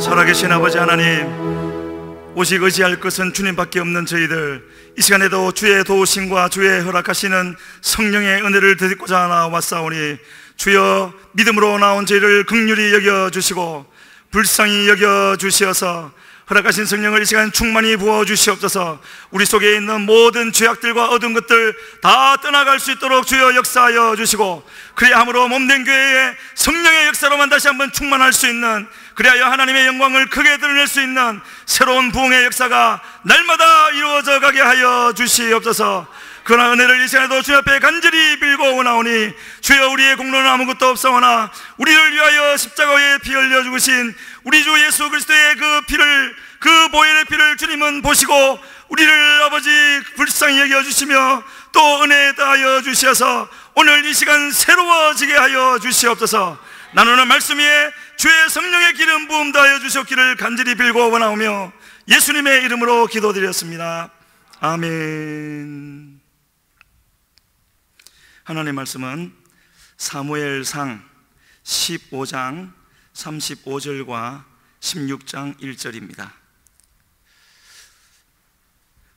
살아계신 아버지 하나님, 오직 의지할 것은 주님밖에 없는 저희들, 이 시간에도 주의 도우심과 주의 허락하시는 성령의 은혜를 드리고자 나왔사오니 주여, 믿음으로 나온 저희를 긍휼히 여겨주시고 불쌍히 여겨주시어서 허락하신 성령을 이 시간 충만히 부어주시옵소서. 우리 속에 있는 모든 죄악들과 어두운 것들 다 떠나갈 수 있도록 주여 역사하여 주시고, 그래야 함으로 몸된 교회에 성령의 역사로만 다시 한번 충만할 수 있는, 그래야 하나님의 영광을 크게 드러낼 수 있는 새로운 부흥의 역사가 날마다 이루어져 가게 하여 주시옵소서. 그러나 은혜를 이 시간에도 주 앞에 간절히 빌고 오나오니 주여, 우리의 공로는 아무것도 없사오나 우리를 위하여 십자가에 피 흘려 죽으신 우리 주 예수 그리스도의 그 피를, 그 보혈의 피를 주님은 보시고 우리를 아버지 불쌍히 여겨주시며 또 은혜 다하여 주시어서 오늘 이 시간 새로워지게 하여 주시옵소서. 나누는 말씀 위에 주의 성령의 기름 부음 다하여 주셨기를 간절히 빌고 원하오며 예수님의 이름으로 기도드렸습니다. 아멘. 하나님의 말씀은 사무엘상 15장 35절과 16장 1절입니다.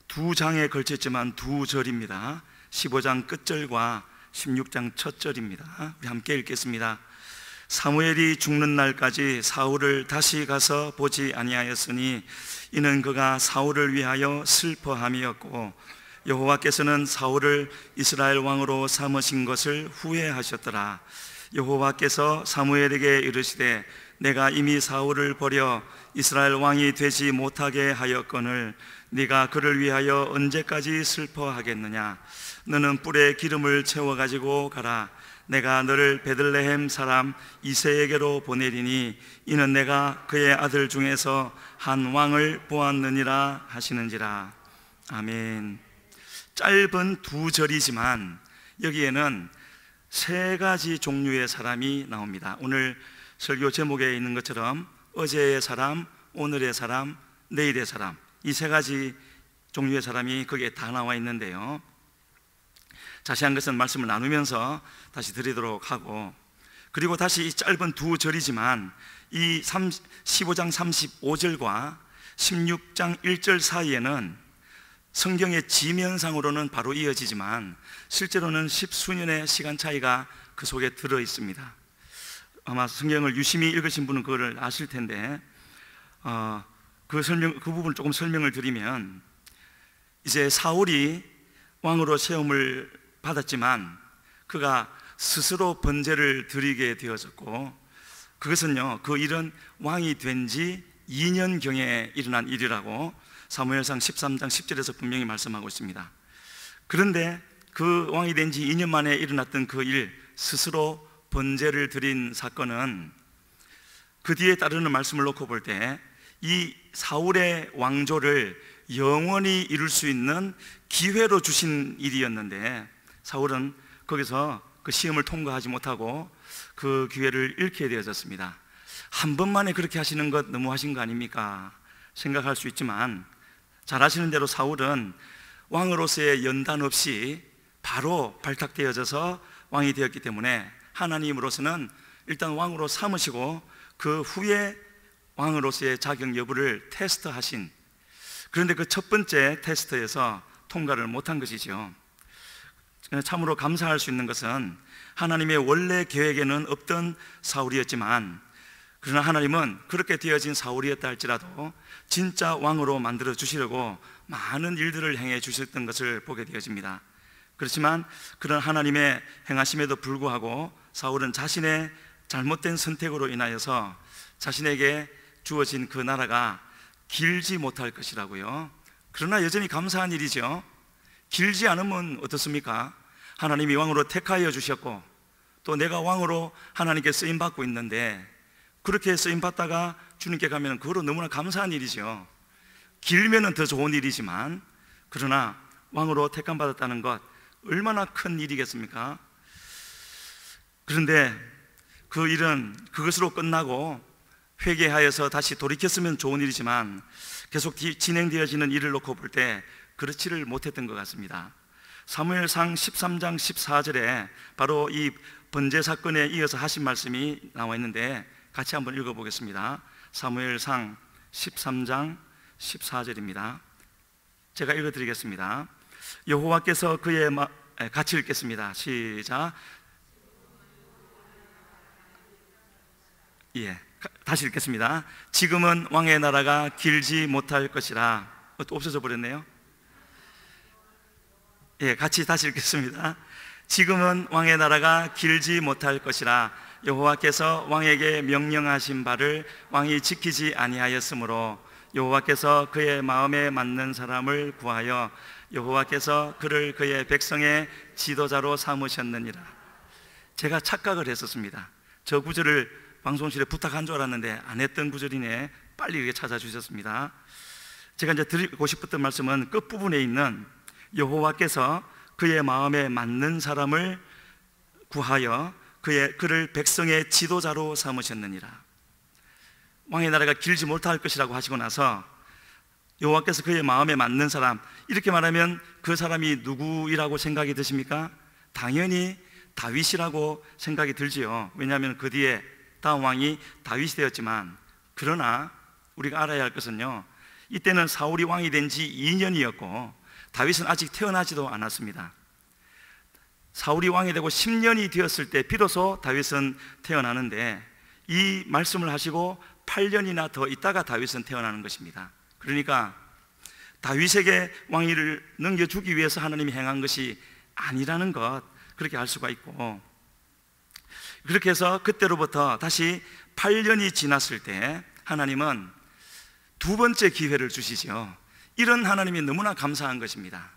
두 장에 걸쳤지만 두 절입니다. 15장 끝절과 16장 첫 절입니다. 우리 함께 읽겠습니다. 사무엘이 죽는 날까지 사울을 다시 가서 보지 아니하였으니 이는 그가 사울을 위하여 슬퍼함이었고 여호와께서는 사울을 이스라엘 왕으로 삼으신 것을 후회하셨더라. 여호와께서 사무엘에게 이르시되 내가 이미 사울을 버려 이스라엘 왕이 되지 못하게 하였거늘 네가 그를 위하여 언제까지 슬퍼하겠느냐. 너는 뿔에 기름을 채워가지고 가라. 내가 너를 베들레헴 사람 이새에게로 보내리니 이는 내가 그의 아들 중에서 한 왕을 보았느니라 하시는지라. 아멘. 짧은 두 절이지만 여기에는 세 가지 종류의 사람이 나옵니다. 오늘 설교 제목에 있는 것처럼 어제의 사람, 오늘의 사람, 내일의 사람, 이 세 가지 종류의 사람이 거기에 다 나와 있는데요, 자세한 것은 말씀을 나누면서 다시 드리도록 하고, 그리고 다시 이 짧은 두 절이지만 이 15장 35절과 16장 1절 사이에는 성경의 지면상으로는 바로 이어지지만 실제로는 십수년의 시간 차이가 그 속에 들어 있습니다. 아마 성경을 유심히 읽으신 분은 그걸 아실 텐데, 그 부분을 조금 설명을 드리면, 이제 사울이 왕으로 세움을 받았지만 그가 스스로 번제를 드리게 되어졌고, 그것은요, 그 일은 왕이 된 지 2년경에 일어난 일이라고 사무엘상 13장 10절에서 분명히 말씀하고 있습니다. 그런데 그 왕이 된 지 2년 만에 일어났던 그 일, 스스로 번제를 드린 사건은 그 뒤에 따르는 말씀을 놓고 볼 때 이 사울의 왕조를 영원히 이룰 수 있는 기회로 주신 일이었는데, 사울은 거기서 그 시험을 통과하지 못하고 그 기회를 잃게 되어졌습니다. 한 번만에 그렇게 하시는 것 너무하신 거 아닙니까? 생각할 수 있지만, 잘 아시는 대로 사울은 왕으로서의 연단 없이 바로 발탁되어져서 왕이 되었기 때문에 하나님으로서는 일단 왕으로 삼으시고 그 후에 왕으로서의 자격 여부를 테스트하신, 그런데 그 첫 번째 테스트에서 통과를 못한 것이죠. 참으로 감사할 수 있는 것은 하나님의 원래 계획에는 없던 사울이었지만, 그러나 하나님은 그렇게 되어진 사울이었다 할지라도 진짜 왕으로 만들어 주시려고 많은 일들을 행해 주셨던 것을 보게 되어집니다. 그렇지만 그런 하나님의 행하심에도 불구하고 사울은 자신의 잘못된 선택으로 인하여서 자신에게 주어진 그 나라가 길지 못할 것이라고요. 그러나 여전히 감사한 일이죠. 길지 않으면 어떻습니까? 하나님이 왕으로 택하여 주셨고 또 내가 왕으로 하나님께 쓰임받고 있는데, 그렇게 쓰임받다가 주님께 가면 그거로 너무나 감사한 일이죠. 길면은 더 좋은 일이지만, 그러나 왕으로 택함받았다는 것 얼마나 큰 일이겠습니까? 그런데 그 일은 그것으로 끝나고 회개하여서 다시 돌이켰으면 좋은 일이지만 계속 진행되어지는 일을 놓고 볼 때 그렇지를 못했던 것 같습니다. 사무엘상 13장 14절에 바로 이 번제 사건에 이어서 하신 말씀이 나와 있는데 같이 한번 읽어보겠습니다. 사무엘상 13장 14절입니다. 제가 읽어드리겠습니다. 여호와께서 그의 같이 읽겠습니다. 시작. 다시 읽겠습니다. 지금은 왕의 나라가 길지 못할 것이라. 또 없어져 버렸네요. 같이 다시 읽겠습니다. 지금은 왕의 나라가 길지 못할 것이라. 여호와께서 왕에게 명령하신 바를 왕이 지키지 아니하였으므로 여호와께서 그의 마음에 맞는 사람을 구하여 여호와께서 그를 그의 백성의 지도자로 삼으셨느니라. 제가 착각을 했었습니다. 저 구절을 방송실에 부탁한 줄 알았는데 안 했던 구절이네. 빨리 이렇게 찾아주셨습니다. 제가 이제 드리고 싶었던 말씀은 끝부분에 있는 여호와께서 그의 마음에 맞는 사람을 구하여 그를 백성의 지도자로 삼으셨느니라. 왕의 나라가 길지 못할 것이라고 하시고 나서 여호와께서 그의 마음에 맞는 사람, 이렇게 말하면 그 사람이 누구이라고 생각이 드십니까? 당연히 다윗이라고 생각이 들지요. 왜냐하면 그 뒤에 다음 왕이 다윗이 되었지만, 그러나 우리가 알아야 할 것은요, 이때는 사울이 왕이 된 지 2년이었고 다윗은 아직 태어나지도 않았습니다. 사울이 왕이 되고 10년이 되었을 때 비로소 다윗은 태어나는데, 이 말씀을 하시고 8년이나 더 있다가 다윗은 태어나는 것입니다. 그러니까 다윗에게 왕위를 넘겨주기 위해서 하나님이 행한 것이 아니라는 것, 그렇게 알 수가 있고, 그렇게 해서 그때로부터 다시 8년이 지났을 때 하나님은 두 번째 기회를 주시죠. 이런 하나님이 너무나 감사한 것입니다.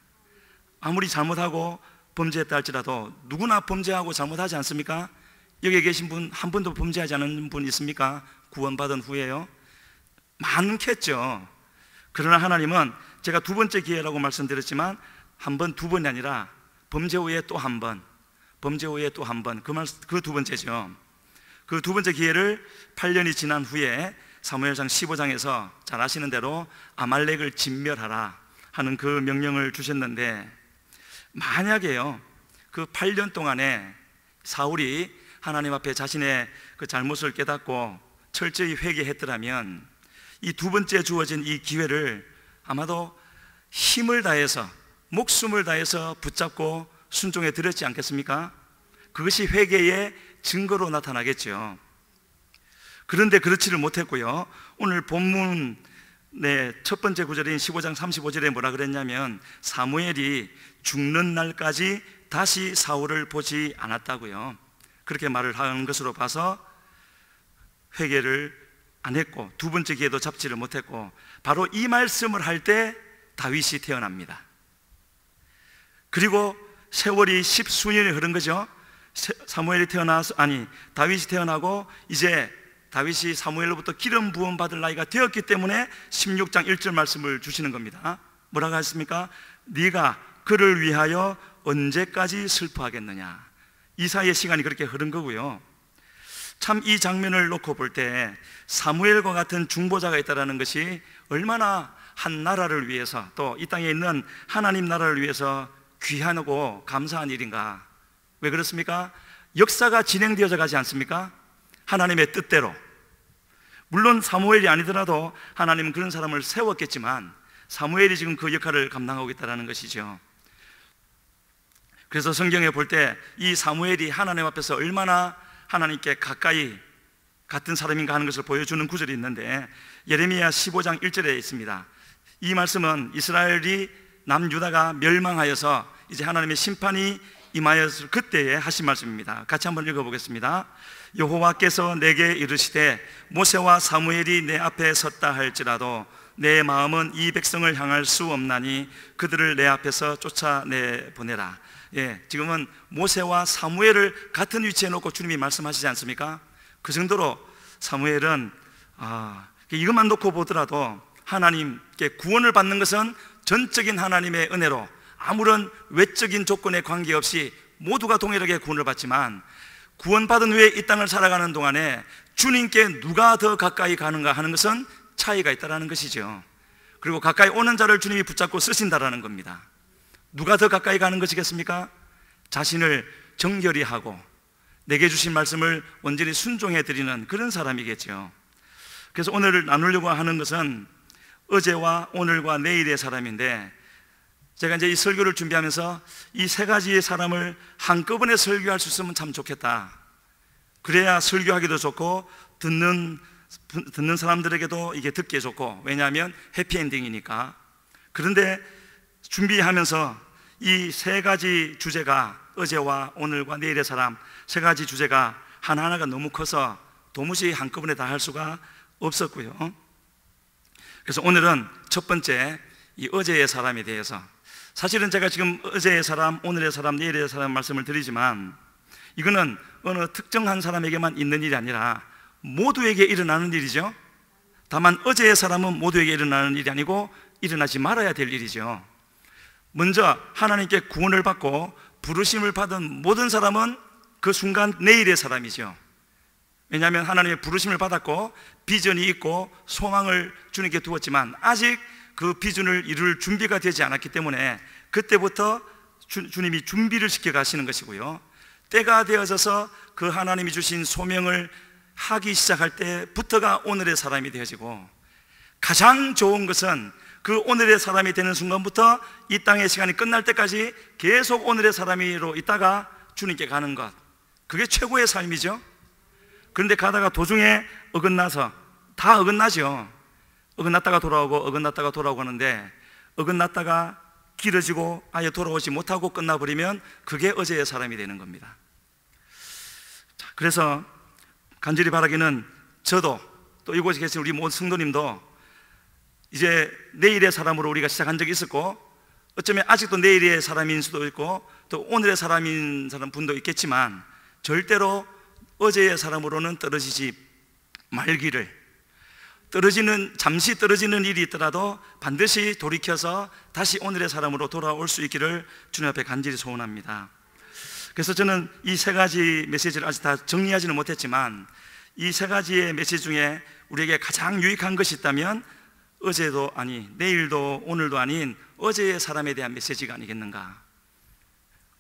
아무리 잘못하고 범죄했다 할지라도 누구나 범죄하고 잘못하지 않습니까? 여기 계신 분 한 번도 범죄하지 않은 분 있습니까? 구원받은 후에요? 많겠죠. 그러나 하나님은, 제가 두 번째 기회라고 말씀드렸지만 한 번, 두 번이 아니라 범죄 후에 또 한 번, 범죄 후에 또 한 번, 그 두 번째죠. 그 두 번째 기회를 8년이 지난 후에 사무엘상 15장에서 잘 아시는 대로 아말렉을 진멸하라 하는 그 명령을 주셨는데, 만약에요, 그 8년 동안에 사울이 하나님 앞에 자신의 그 잘못을 깨닫고 철저히 회개했더라면 이 두 번째 주어진 이 기회를 아마도 힘을 다해서, 목숨을 다해서 붙잡고 순종해 드렸지 않겠습니까? 그것이 회개의 증거로 나타나겠죠. 그런데 그렇지를 못했고요. 오늘 본문 첫 번째 구절인 15장 35절에 뭐라 그랬냐면, 사무엘이 죽는 날까지 다시 사울을 보지 않았다고요. 그렇게 말을 하는 것으로 봐서 회개를 안 했고 두 번째 기회도 잡지를 못했고, 바로 이 말씀을 할 때 다윗이 태어납니다. 그리고 세월이 십수년이 흐른 거죠. 다윗이 태어나고 이제 다윗이 사무엘로부터 기름 부음 받을 나이가 되었기 때문에 16장 1절 말씀을 주시는 겁니다. 뭐라고 하셨습니까? 네가 그를 위하여 언제까지 슬퍼하겠느냐. 이 사이의 시간이 그렇게 흐른 거고요. 참 이 장면을 놓고 볼 때 사무엘과 같은 중보자가 있다는 것이 얼마나 한 나라를 위해서, 또 이 땅에 있는 하나님 나라를 위해서 귀하고 감사한 일인가. 왜 그렇습니까? 역사가 진행되어져 가지 않습니까? 하나님의 뜻대로. 물론 사무엘이 아니더라도 하나님은 그런 사람을 세웠겠지만 사무엘이 지금 그 역할을 감당하고 있다는 것이죠. 그래서 성경에 볼 때 이 사무엘이 하나님 앞에서 얼마나 하나님께 가까이 같은 사람인가 하는 것을 보여주는 구절이 있는데, 예레미야 15장 1절에 있습니다. 이 말씀은 이스라엘이 남유다가 멸망하여서 이제 하나님의 심판이 임하였을 그때에 하신 말씀입니다. 같이 한번 읽어보겠습니다. 여호와께서 내게 이르시되 모세와 사무엘이 내 앞에 섰다 할지라도 내 마음은 이 백성을 향할 수 없나니 그들을 내 앞에서 쫓아내보내라. 지금은 모세와 사무엘을 같은 위치에 놓고 주님이 말씀하시지 않습니까? 그 정도로 사무엘은 이것만 놓고 보더라도 하나님께 구원을 받는 것은 전적인 하나님의 은혜로 아무런 외적인 조건에 관계없이 모두가 동일하게 구원을 받지만, 구원받은 후에 이 땅을 살아가는 동안에 주님께 누가 더 가까이 가는가 하는 것은 차이가 있다는 것이죠. 그리고 가까이 오는 자를 주님이 붙잡고 쓰신다라는 겁니다. 누가 더 가까이 가는 것이겠습니까? 자신을 정결히 하고 내게 주신 말씀을 온전히 순종해 드리는 그런 사람이겠죠. 그래서 오늘 나누려고 하는 것은 어제와 오늘과 내일의 사람인데, 제가 이제 이 설교를 준비하면서 이 세 가지의 사람을 한꺼번에 설교할 수 있으면 참 좋겠다. 그래야 설교하기도 좋고 듣는 사람들에게도 이게 듣기에 좋고, 왜냐하면 해피엔딩이니까. 그런데 준비하면서 이 세 가지 주제가, 어제와 오늘과 내일의 사람 세 가지 주제가 하나하나가 너무 커서 도무지 한꺼번에 다 할 수가 없었고요. 그래서 오늘은 첫 번째, 이 어제의 사람에 대해서, 사실은 제가 지금 어제의 사람, 오늘의 사람, 내일의 사람 말씀을 드리지만, 이거는 어느 특정한 사람에게만 있는 일이 아니라 모두에게 일어나는 일이죠. 다만 어제의 사람은 모두에게 일어나는 일이 아니고 일어나지 말아야 될 일이죠. 먼저 하나님께 구원을 받고 부르심을 받은 모든 사람은 그 순간 내일의 사람이죠. 왜냐하면 하나님의 부르심을 받았고 비전이 있고 소망을 주님께 두었지만 아직 그 비전을 이룰 준비가 되지 않았기 때문에 그때부터 주님이 준비를 시켜 가시는 것이고요, 때가 되어져서 그 하나님이 주신 소명을 하기 시작할 때부터가 오늘의 사람이 되어지고, 가장 좋은 것은 그 오늘의 사람이 되는 순간부터 이 땅의 시간이 끝날 때까지 계속 오늘의 사람으로 있다가 주님께 가는 것, 그게 최고의 삶이죠. 그런데 가다가 도중에 어긋나서, 다 어긋나죠. 어긋났다가 돌아오고 어긋났다가 돌아오고 하는데, 어긋났다가 길어지고 아예 돌아오지 못하고 끝나버리면 그게 어제의 사람이 되는 겁니다. 자, 그래서 간절히 바라기는, 저도 또 이곳에 계신 우리 모든 성도님도 이제 내일의 사람으로 우리가 시작한 적이 있었고, 어쩌면 아직도 내일의 사람인 수도 있고 또 오늘의 사람인 사람 분도 있겠지만, 절대로 어제의 사람으로는 떨어지지 말기를, 잠시 떨어지는 일이 있더라도 반드시 돌이켜서 다시 오늘의 사람으로 돌아올 수 있기를 주님 앞에 간절히 소원합니다. 그래서 저는 이 세 가지 메시지를 아직 다 정리하지는 못했지만, 이 세 가지의 메시지 중에 우리에게 가장 유익한 것이 있다면 어제도 아니 내일도 오늘도 아닌 어제의 사람에 대한 메시지가 아니겠는가.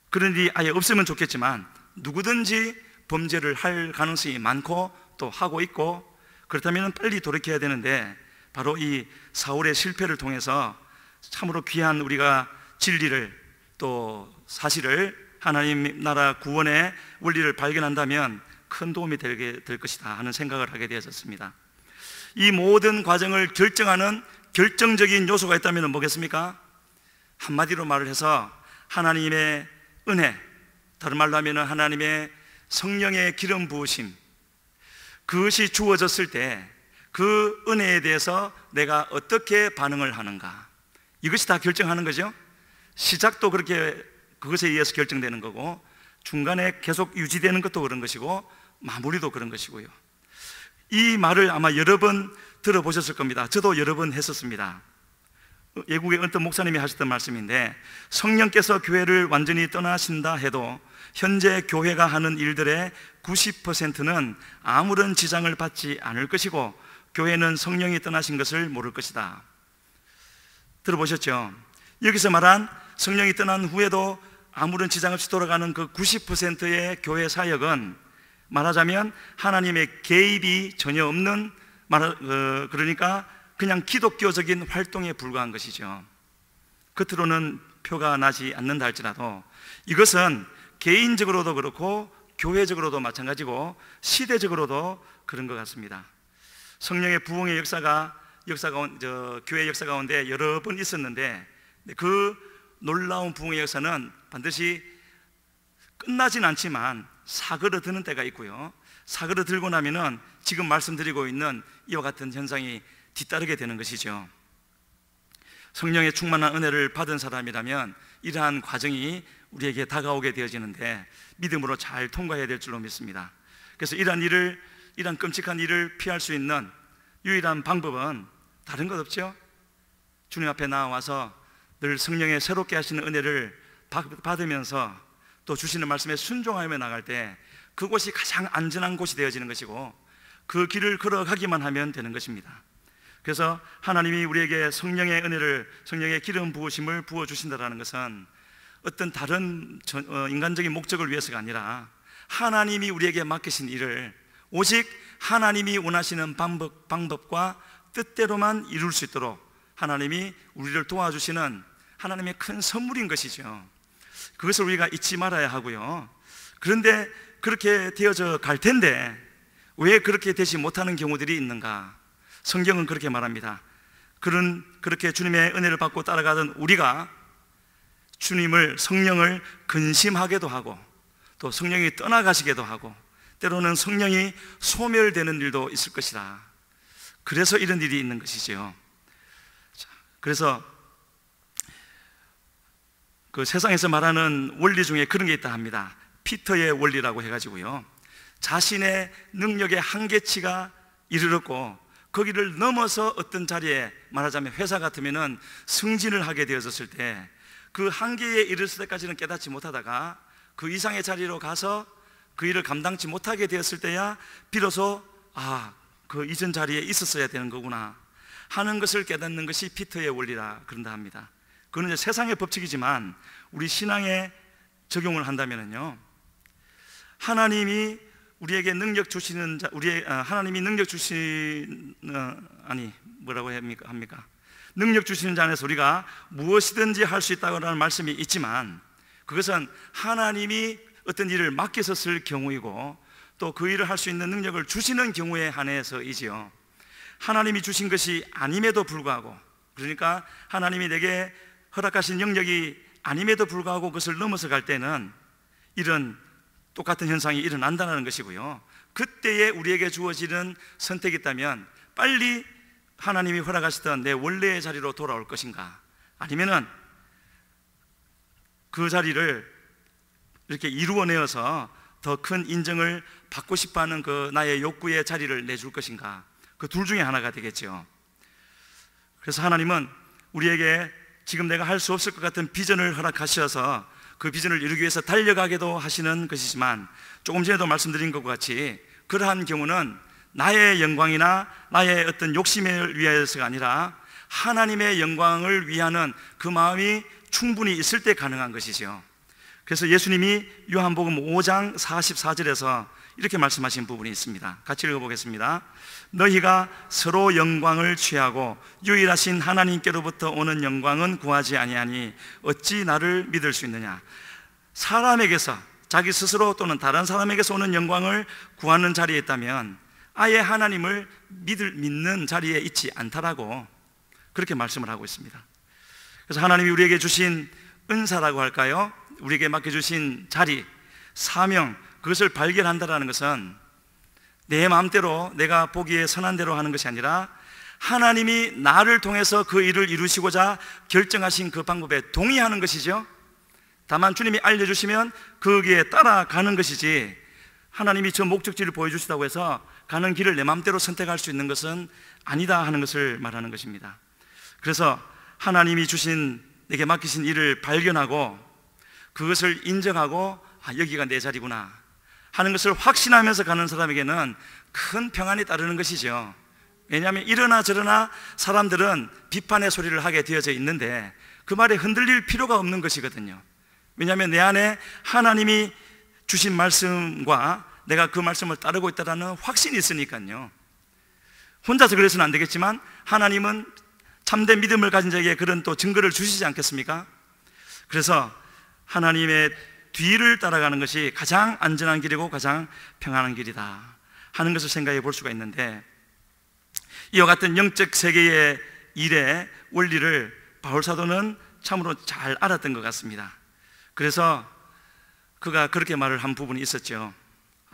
그런 일이 아예 없으면 좋겠지만 누구든지 범죄를 할 가능성이 많고 또 하고 있고, 그렇다면 빨리 돌이켜야 되는데, 바로 이 사울의 실패를 통해서 참으로 귀한 우리가 진리를, 또 사실을, 하나님 나라 구원의 원리를 발견한다면 큰 도움이 될 것이다 하는 생각을 하게 되었습니다. 이 모든 과정을 결정하는 결정적인 요소가 있다면 뭐겠습니까? 한마디로 말을 해서 하나님의 은혜, 다른 말로 하면 하나님의 성령의 기름 부으심, 그것이 주어졌을 때 그 은혜에 대해서 내가 어떻게 반응을 하는가, 이것이 다 결정하는 거죠. 시작도 그렇게 그것에 의해서 결정되는 거고, 중간에 계속 유지되는 것도 그런 것이고, 마무리도 그런 것이고요. 이 말을 아마 여러 번 들어보셨을 겁니다. 저도 여러 번 했었습니다. 외국의 어떤 목사님이 하셨던 말씀인데, 성령께서 교회를 완전히 떠나신다 해도 현재 교회가 하는 일들의 90%는 아무런 지장을 받지 않을 것이고, 교회는 성령이 떠나신 것을 모를 것이다. 들어보셨죠? 여기서 말한 성령이 떠난 후에도 아무런 지장 없이 돌아가는 그 90%의 교회 사역은, 말하자면 하나님의 개입이 전혀 없는, 그러니까 그냥 기독교적인 활동에 불과한 것이죠. 겉으로는 표가 나지 않는다 할지라도 이것은 개인적으로도 그렇고 교회적으로도 마찬가지고 시대적으로도 그런 것 같습니다. 성령의 부흥의 교회 역사 가운데 여러 번 있었는데, 그 놀라운 부흥의 역사는 반드시 끝나진 않지만 사그러드는 때가 있고요, 사그러들고 나면은 지금 말씀드리고 있는 이와 같은 현상이 뒤따르게 되는 것이죠. 성령의 충만한 은혜를 받은 사람이라면 이러한 과정이 우리에게 다가오게 되어지는데 믿음으로 잘 통과해야 될 줄로 믿습니다. 그래서 이러한 끔찍한 일을 피할 수 있는 유일한 방법은 다른 것 없죠. 주님 앞에 나와서 늘 성령의 새롭게 하시는 은혜를 받으면서 또 주시는 말씀에 순종하며 나갈 때 그곳이 가장 안전한 곳이 되어지는 것이고, 그 길을 걸어가기만 하면 되는 것입니다. 그래서 하나님이 우리에게 성령의 은혜를, 성령의 기름 부으심을 부어주신다는 것은 어떤 다른 인간적인 목적을 위해서가 아니라 하나님이 우리에게 맡기신 일을 오직 하나님이 원하시는 방법과 뜻대로만 이룰 수 있도록 하나님이 우리를 도와주시는 하나님의 큰 선물인 것이죠. 그것을 우리가 잊지 말아야 하고요. 그런데 그렇게 되어져 갈 텐데 왜 그렇게 되지 못하는 경우들이 있는가? 성경은 그렇게 말합니다. 그렇게 주님의 은혜를 받고 따라가던 우리가 주님을, 성령을 근심하게도 하고 또 성령이 떠나가시기도 하고 때로는 성령이 소멸되는 일도 있을 것이다. 그래서 이런 일이 있는 것이지요. 그래서 그 세상에서 말하는 원리 중에 그런 게 있다 합니다. 피터의 원리라고 해가지고요, 자신의 능력의 한계치가 이르렀고 거기를 넘어서 어떤 자리에, 말하자면 회사 같으면은 승진을 하게 되었을 때 그 한계에 이르렀을 때까지는 깨닫지 못하다가 그 이상의 자리로 가서 그 일을 감당치 못하게 되었을 때야 비로소 그 이전 자리에 있었어야 되는 거구나 하는 것을 깨닫는 것이 피터의 원리라 그런다 합니다. 그건 이제 세상의 법칙이지만 우리 신앙에 적용을 한다면요, 하나님이 우리에게 능력 주시는 하나님이 능력 주신 능력 주시는 자 안에서 우리가 무엇이든지 할 수 있다고라는 말씀이 있지만 그것은 하나님이 어떤 일을 맡기셨을 경우이고 또 그 일을 할 수 있는 능력을 주시는 경우에 한해서이지요. 하나님이 주신 것이 아님에도 불구하고, 그러니까 하나님이 내게 허락하신 영역이 아님에도 불구하고 그것을 넘어서 갈 때는 이런 똑같은 현상이 일어난다는 것이고요. 그때에 우리에게 주어지는 선택이 있다면 빨리 하나님이 허락하시던 내 원래의 자리로 돌아올 것인가, 아니면은 그 자리를 이렇게 이루어내어서 더 큰 인정을 받고 싶어하는 그 나의 욕구의 자리를 내줄 것인가, 그 둘 중에 하나가 되겠죠. 그래서 하나님은 우리에게 지금 내가 할 수 없을 것 같은 비전을 허락하셔서 그 비전을 이루기 위해서 달려가게도 하시는 것이지만, 조금 전에도 말씀드린 것과 같이 그러한 경우는 나의 영광이나 나의 어떤 욕심을 위해서가 아니라 하나님의 영광을 위하는 그 마음이 충분히 있을 때 가능한 것이죠. 그래서 예수님이 요한복음 5장 44절에서 이렇게 말씀하신 부분이 있습니다. 같이 읽어보겠습니다. 너희가 서로 영광을 취하고 유일하신 하나님께로부터 오는 영광은 구하지 아니하니 어찌 나를 믿을 수 있느냐. 사람에게서, 자기 스스로 또는 다른 사람에게서 오는 영광을 구하는 자리에 있다면 아예 하나님을 믿는 자리에 있지 않다라고 그렇게 말씀을 하고 있습니다. 그래서 하나님이 우리에게 주신 은사라고 할까요? 우리에게 맡겨주신 자리, 사명, 그것을 발견한다는 것은 내 마음대로 내가 보기에 선한 대로 하는 것이 아니라 하나님이 나를 통해서 그 일을 이루시고자 결정하신 그 방법에 동의하는 것이죠. 다만 주님이 알려주시면 거기에 따라가는 것이지, 하나님이 저 목적지를 보여주시다고 해서 가는 길을 내 마음대로 선택할 수 있는 것은 아니다 하는 것을 말하는 것입니다. 그래서 하나님이 주신, 내게 맡기신 일을 발견하고 그것을 인정하고 여기가 내 자리구나 하는 것을 확신하면서 가는 사람에게는 큰 평안이 따르는 것이죠. 왜냐하면 이러나 저러나 사람들은 비판의 소리를 하게 되어져 있는데 그 말에 흔들릴 필요가 없는 것이거든요. 왜냐하면 내 안에 하나님이 주신 말씀과 내가 그 말씀을 따르고 있다는 확신이 있으니까요. 혼자서 그래서는 안 되겠지만 하나님은 참된 믿음을 가진 자에게 그런 또 증거를 주시지 않겠습니까? 그래서 하나님의 뒤를 따라가는 것이 가장 안전한 길이고 가장 평안한 길이다 하는 것을 생각해 볼 수가 있는데, 이와 같은 영적 세계의 일의 원리를 바울 사도는 참으로 잘 알았던 것 같습니다. 그래서 그가 그렇게 말을 한 부분이 있었죠.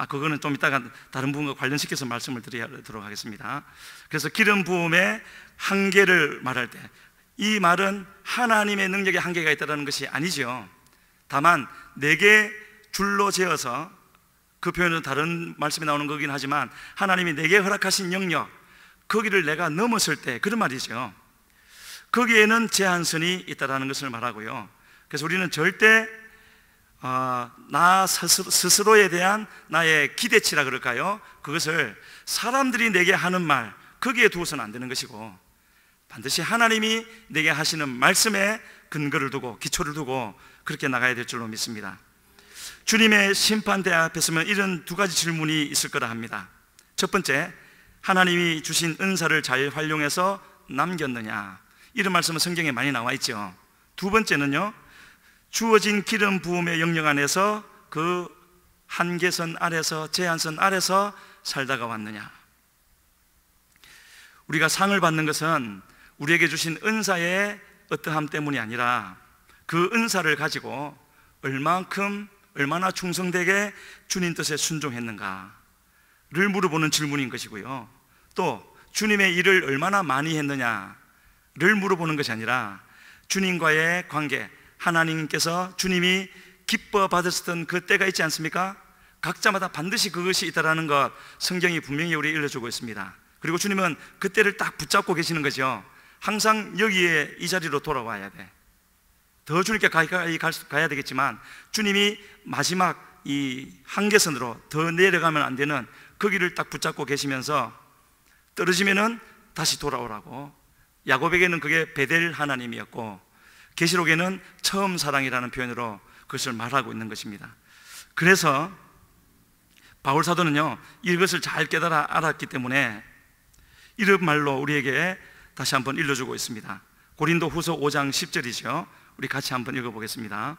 그거는 좀 이따가 다른 부분과 관련시켜서 말씀을 드리도록 하겠습니다. 그래서 기름 부음의 한계를 말할 때 이 말은 하나님의 능력에 한계가 있다는 것이 아니죠. 다만 내게 줄로 재어서, 그 표현은 다른 말씀이 나오는 거긴 하지만 하나님이 내게 허락하신 영역, 거기를 내가 넘었을 때, 그런 말이죠. 거기에는 제한선이 있다는 것을 말하고요. 그래서 우리는 절대 나 스스로에 대한 나의 기대치라 그럴까요? 그것을 사람들이 내게 하는 말, 거기에 두어서는 안 되는 것이고, 반드시 하나님이 내게 하시는 말씀에 근거를 두고 기초를 두고 그렇게 나가야 될 줄로 믿습니다. 주님의 심판대 앞에 서면 이런 두 가지 질문이 있을 거라 합니다. 첫 번째, 하나님이 주신 은사를 잘 활용해서 남겼느냐, 이런 말씀은 성경에 많이 나와 있죠. 두 번째는요, 주어진 기름 부음의 영역 안에서 그 한계선 아래서, 제한선 아래서 살다가 왔느냐. 우리가 상을 받는 것은 우리에게 주신 은사의 어떠함 때문이 아니라 그 은사를 가지고 얼마나 충성되게 주님 뜻에 순종했는가를 물어보는 질문인 것이고요, 또 주님의 일을 얼마나 많이 했느냐를 물어보는 것이 아니라 주님과의 관계, 하나님께서 주님이 기뻐 받으셨던 그 때가 있지 않습니까? 각자마다 반드시 그것이 있다라는 것 성경이 분명히 우리에게 일러주고 있습니다. 그리고 주님은 그때를 딱 붙잡고 계시는 거죠. 항상 여기에 이 자리로 돌아와야 돼. 더 주님께 가까이 가야 되겠지만 주님이 마지막 이 한계선으로 더 내려가면 안 되는 거기를 딱 붙잡고 계시면서 떨어지면은 다시 돌아오라고. 야곱에게는 그게 베델 하나님이었고 계시록에는 처음 사랑이라는 표현으로 그것을 말하고 있는 것입니다. 그래서 바울 사도는요, 이것을 잘 깨달아 알았기 때문에 이런 말로 우리에게 다시 한번 일러주고 있습니다. 고린도 후서 5장 10절이죠. 우리 같이 한번 읽어보겠습니다.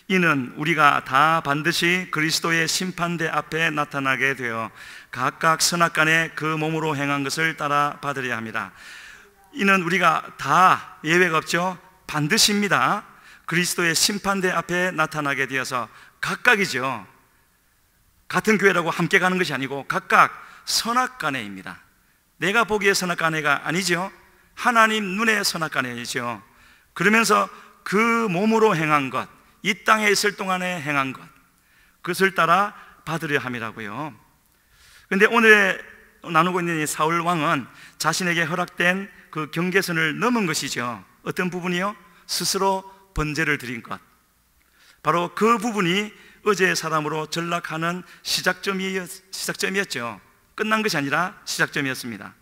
이는 우리가 다 반드시 그리스도의 심판대 앞에 나타나게 되어 각각 선악간에 그 몸으로 행한 것을 따라 받으려야 합니다. 이는 우리가 다, 예외가 없죠, 반드시입니다. 그리스도의 심판대 앞에 나타나게 되어서, 각각이죠. 같은 교회라고 함께 가는 것이 아니고 각각 선악간에입니다. 내가 보기에 선악간에가 아니죠. 하나님 눈에 선악간에이죠. 그러면서 그 몸으로 행한 것, 이 땅에 있을 동안에 행한 것, 그것을 따라 받으려 함이라고요. 그런데 오늘 나누고 있는 이 사울 왕은 자신에게 허락된 그 경계선을 넘은 것이죠. 어떤 부분이요? 스스로 번제를 드린 것. 바로 그 부분이 어제의 사람으로 전락하는 시작점이었죠. 끝난 것이 아니라 시작점이었습니다.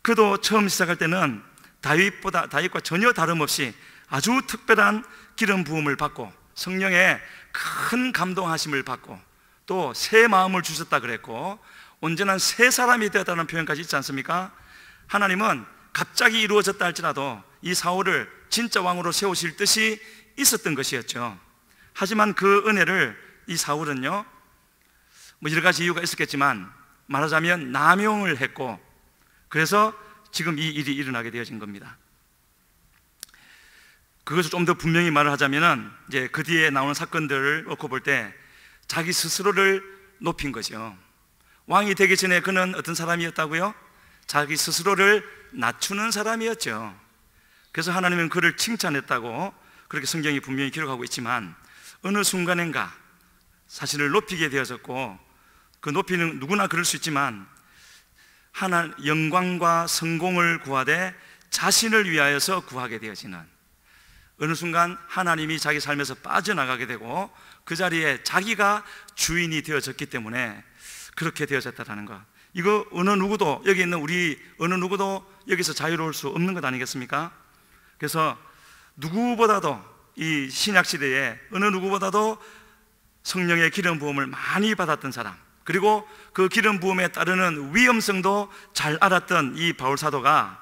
그도 처음 시작할 때는 다윗과 전혀 다름없이 아주 특별한 기름 부음을 받고 성령의 큰 감동하심을 받고 또 새 마음을 주셨다 그랬고 온전한 새 사람이 되었다는 표현까지 있지 않습니까? 하나님은 갑자기 이루어졌다 할지라도 이 사울을 진짜 왕으로 세우실 뜻이 있었던 것이었죠. 하지만 그 은혜를 이 사울은요, 뭐 여러 가지 이유가 있었겠지만 말하자면 남용을 했고, 그래서 지금 이 일이 일어나게 되어진 겁니다. 그것을 좀 더 분명히 말을 하자면은 이제 그 뒤에 나오는 사건들을 놓고 볼 때 자기 스스로를 높인 거죠. 왕이 되기 전에 그는 어떤 사람이었다고요? 자기 스스로를 낮추는 사람이었죠. 그래서 하나님은 그를 칭찬했다고 그렇게 성경이 분명히 기록하고 있지만 어느 순간인가 자신을 높이게 되어졌고, 그 높이는 누구나 그럴 수 있지만 영광과 성공을 구하되 자신을 위하여서 구하게 되어지는, 어느 순간 하나님이 자기 삶에서 빠져나가게 되고 그 자리에 자기가 주인이 되어졌기 때문에 그렇게 되어졌다는 것. 이거 어느 누구도, 여기 있는 우리 어느 누구도 여기서 자유로울 수 없는 것 아니겠습니까? 그래서 누구보다도 이 신약시대에 어느 누구보다도 성령의 기름 부음을 많이 받았던 사람, 그리고 그 기름 부음에 따르는 위험성도 잘 알았던 이 바울 사도가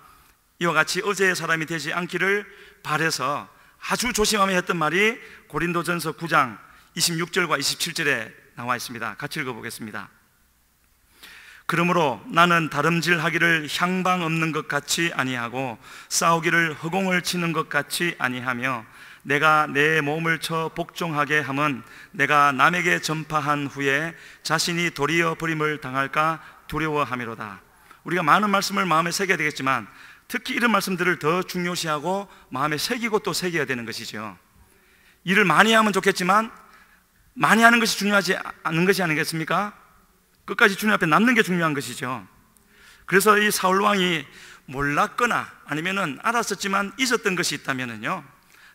이와 같이 어제의 사람이 되지 않기를 바라서 아주 조심하며 했던 말이 고린도전서 9장 26절과 27절에 나와 있습니다. 같이 읽어보겠습니다. 그러므로 나는 다름질하기를 향방 없는 것 같이 아니하고 싸우기를 허공을 치는 것 같이 아니하며 내가 내 몸을 쳐 복종하게 함은 내가 남에게 전파한 후에 자신이 도리어 버림을 당할까 두려워함이로다. 우리가 많은 말씀을 마음에 새겨야 되겠지만 특히 이런 말씀들을 더 중요시하고 마음에 새기고 또 새겨야 되는 것이죠. 일을 많이 하면 좋겠지만 많이 하는 것이 중요하지 않은 것이 아니겠습니까? 끝까지 주님 앞에 남는 게 중요한 것이죠. 그래서 이 사울 왕이 몰랐거나 아니면은 알았었지만 잊었던 것이 있다면은요,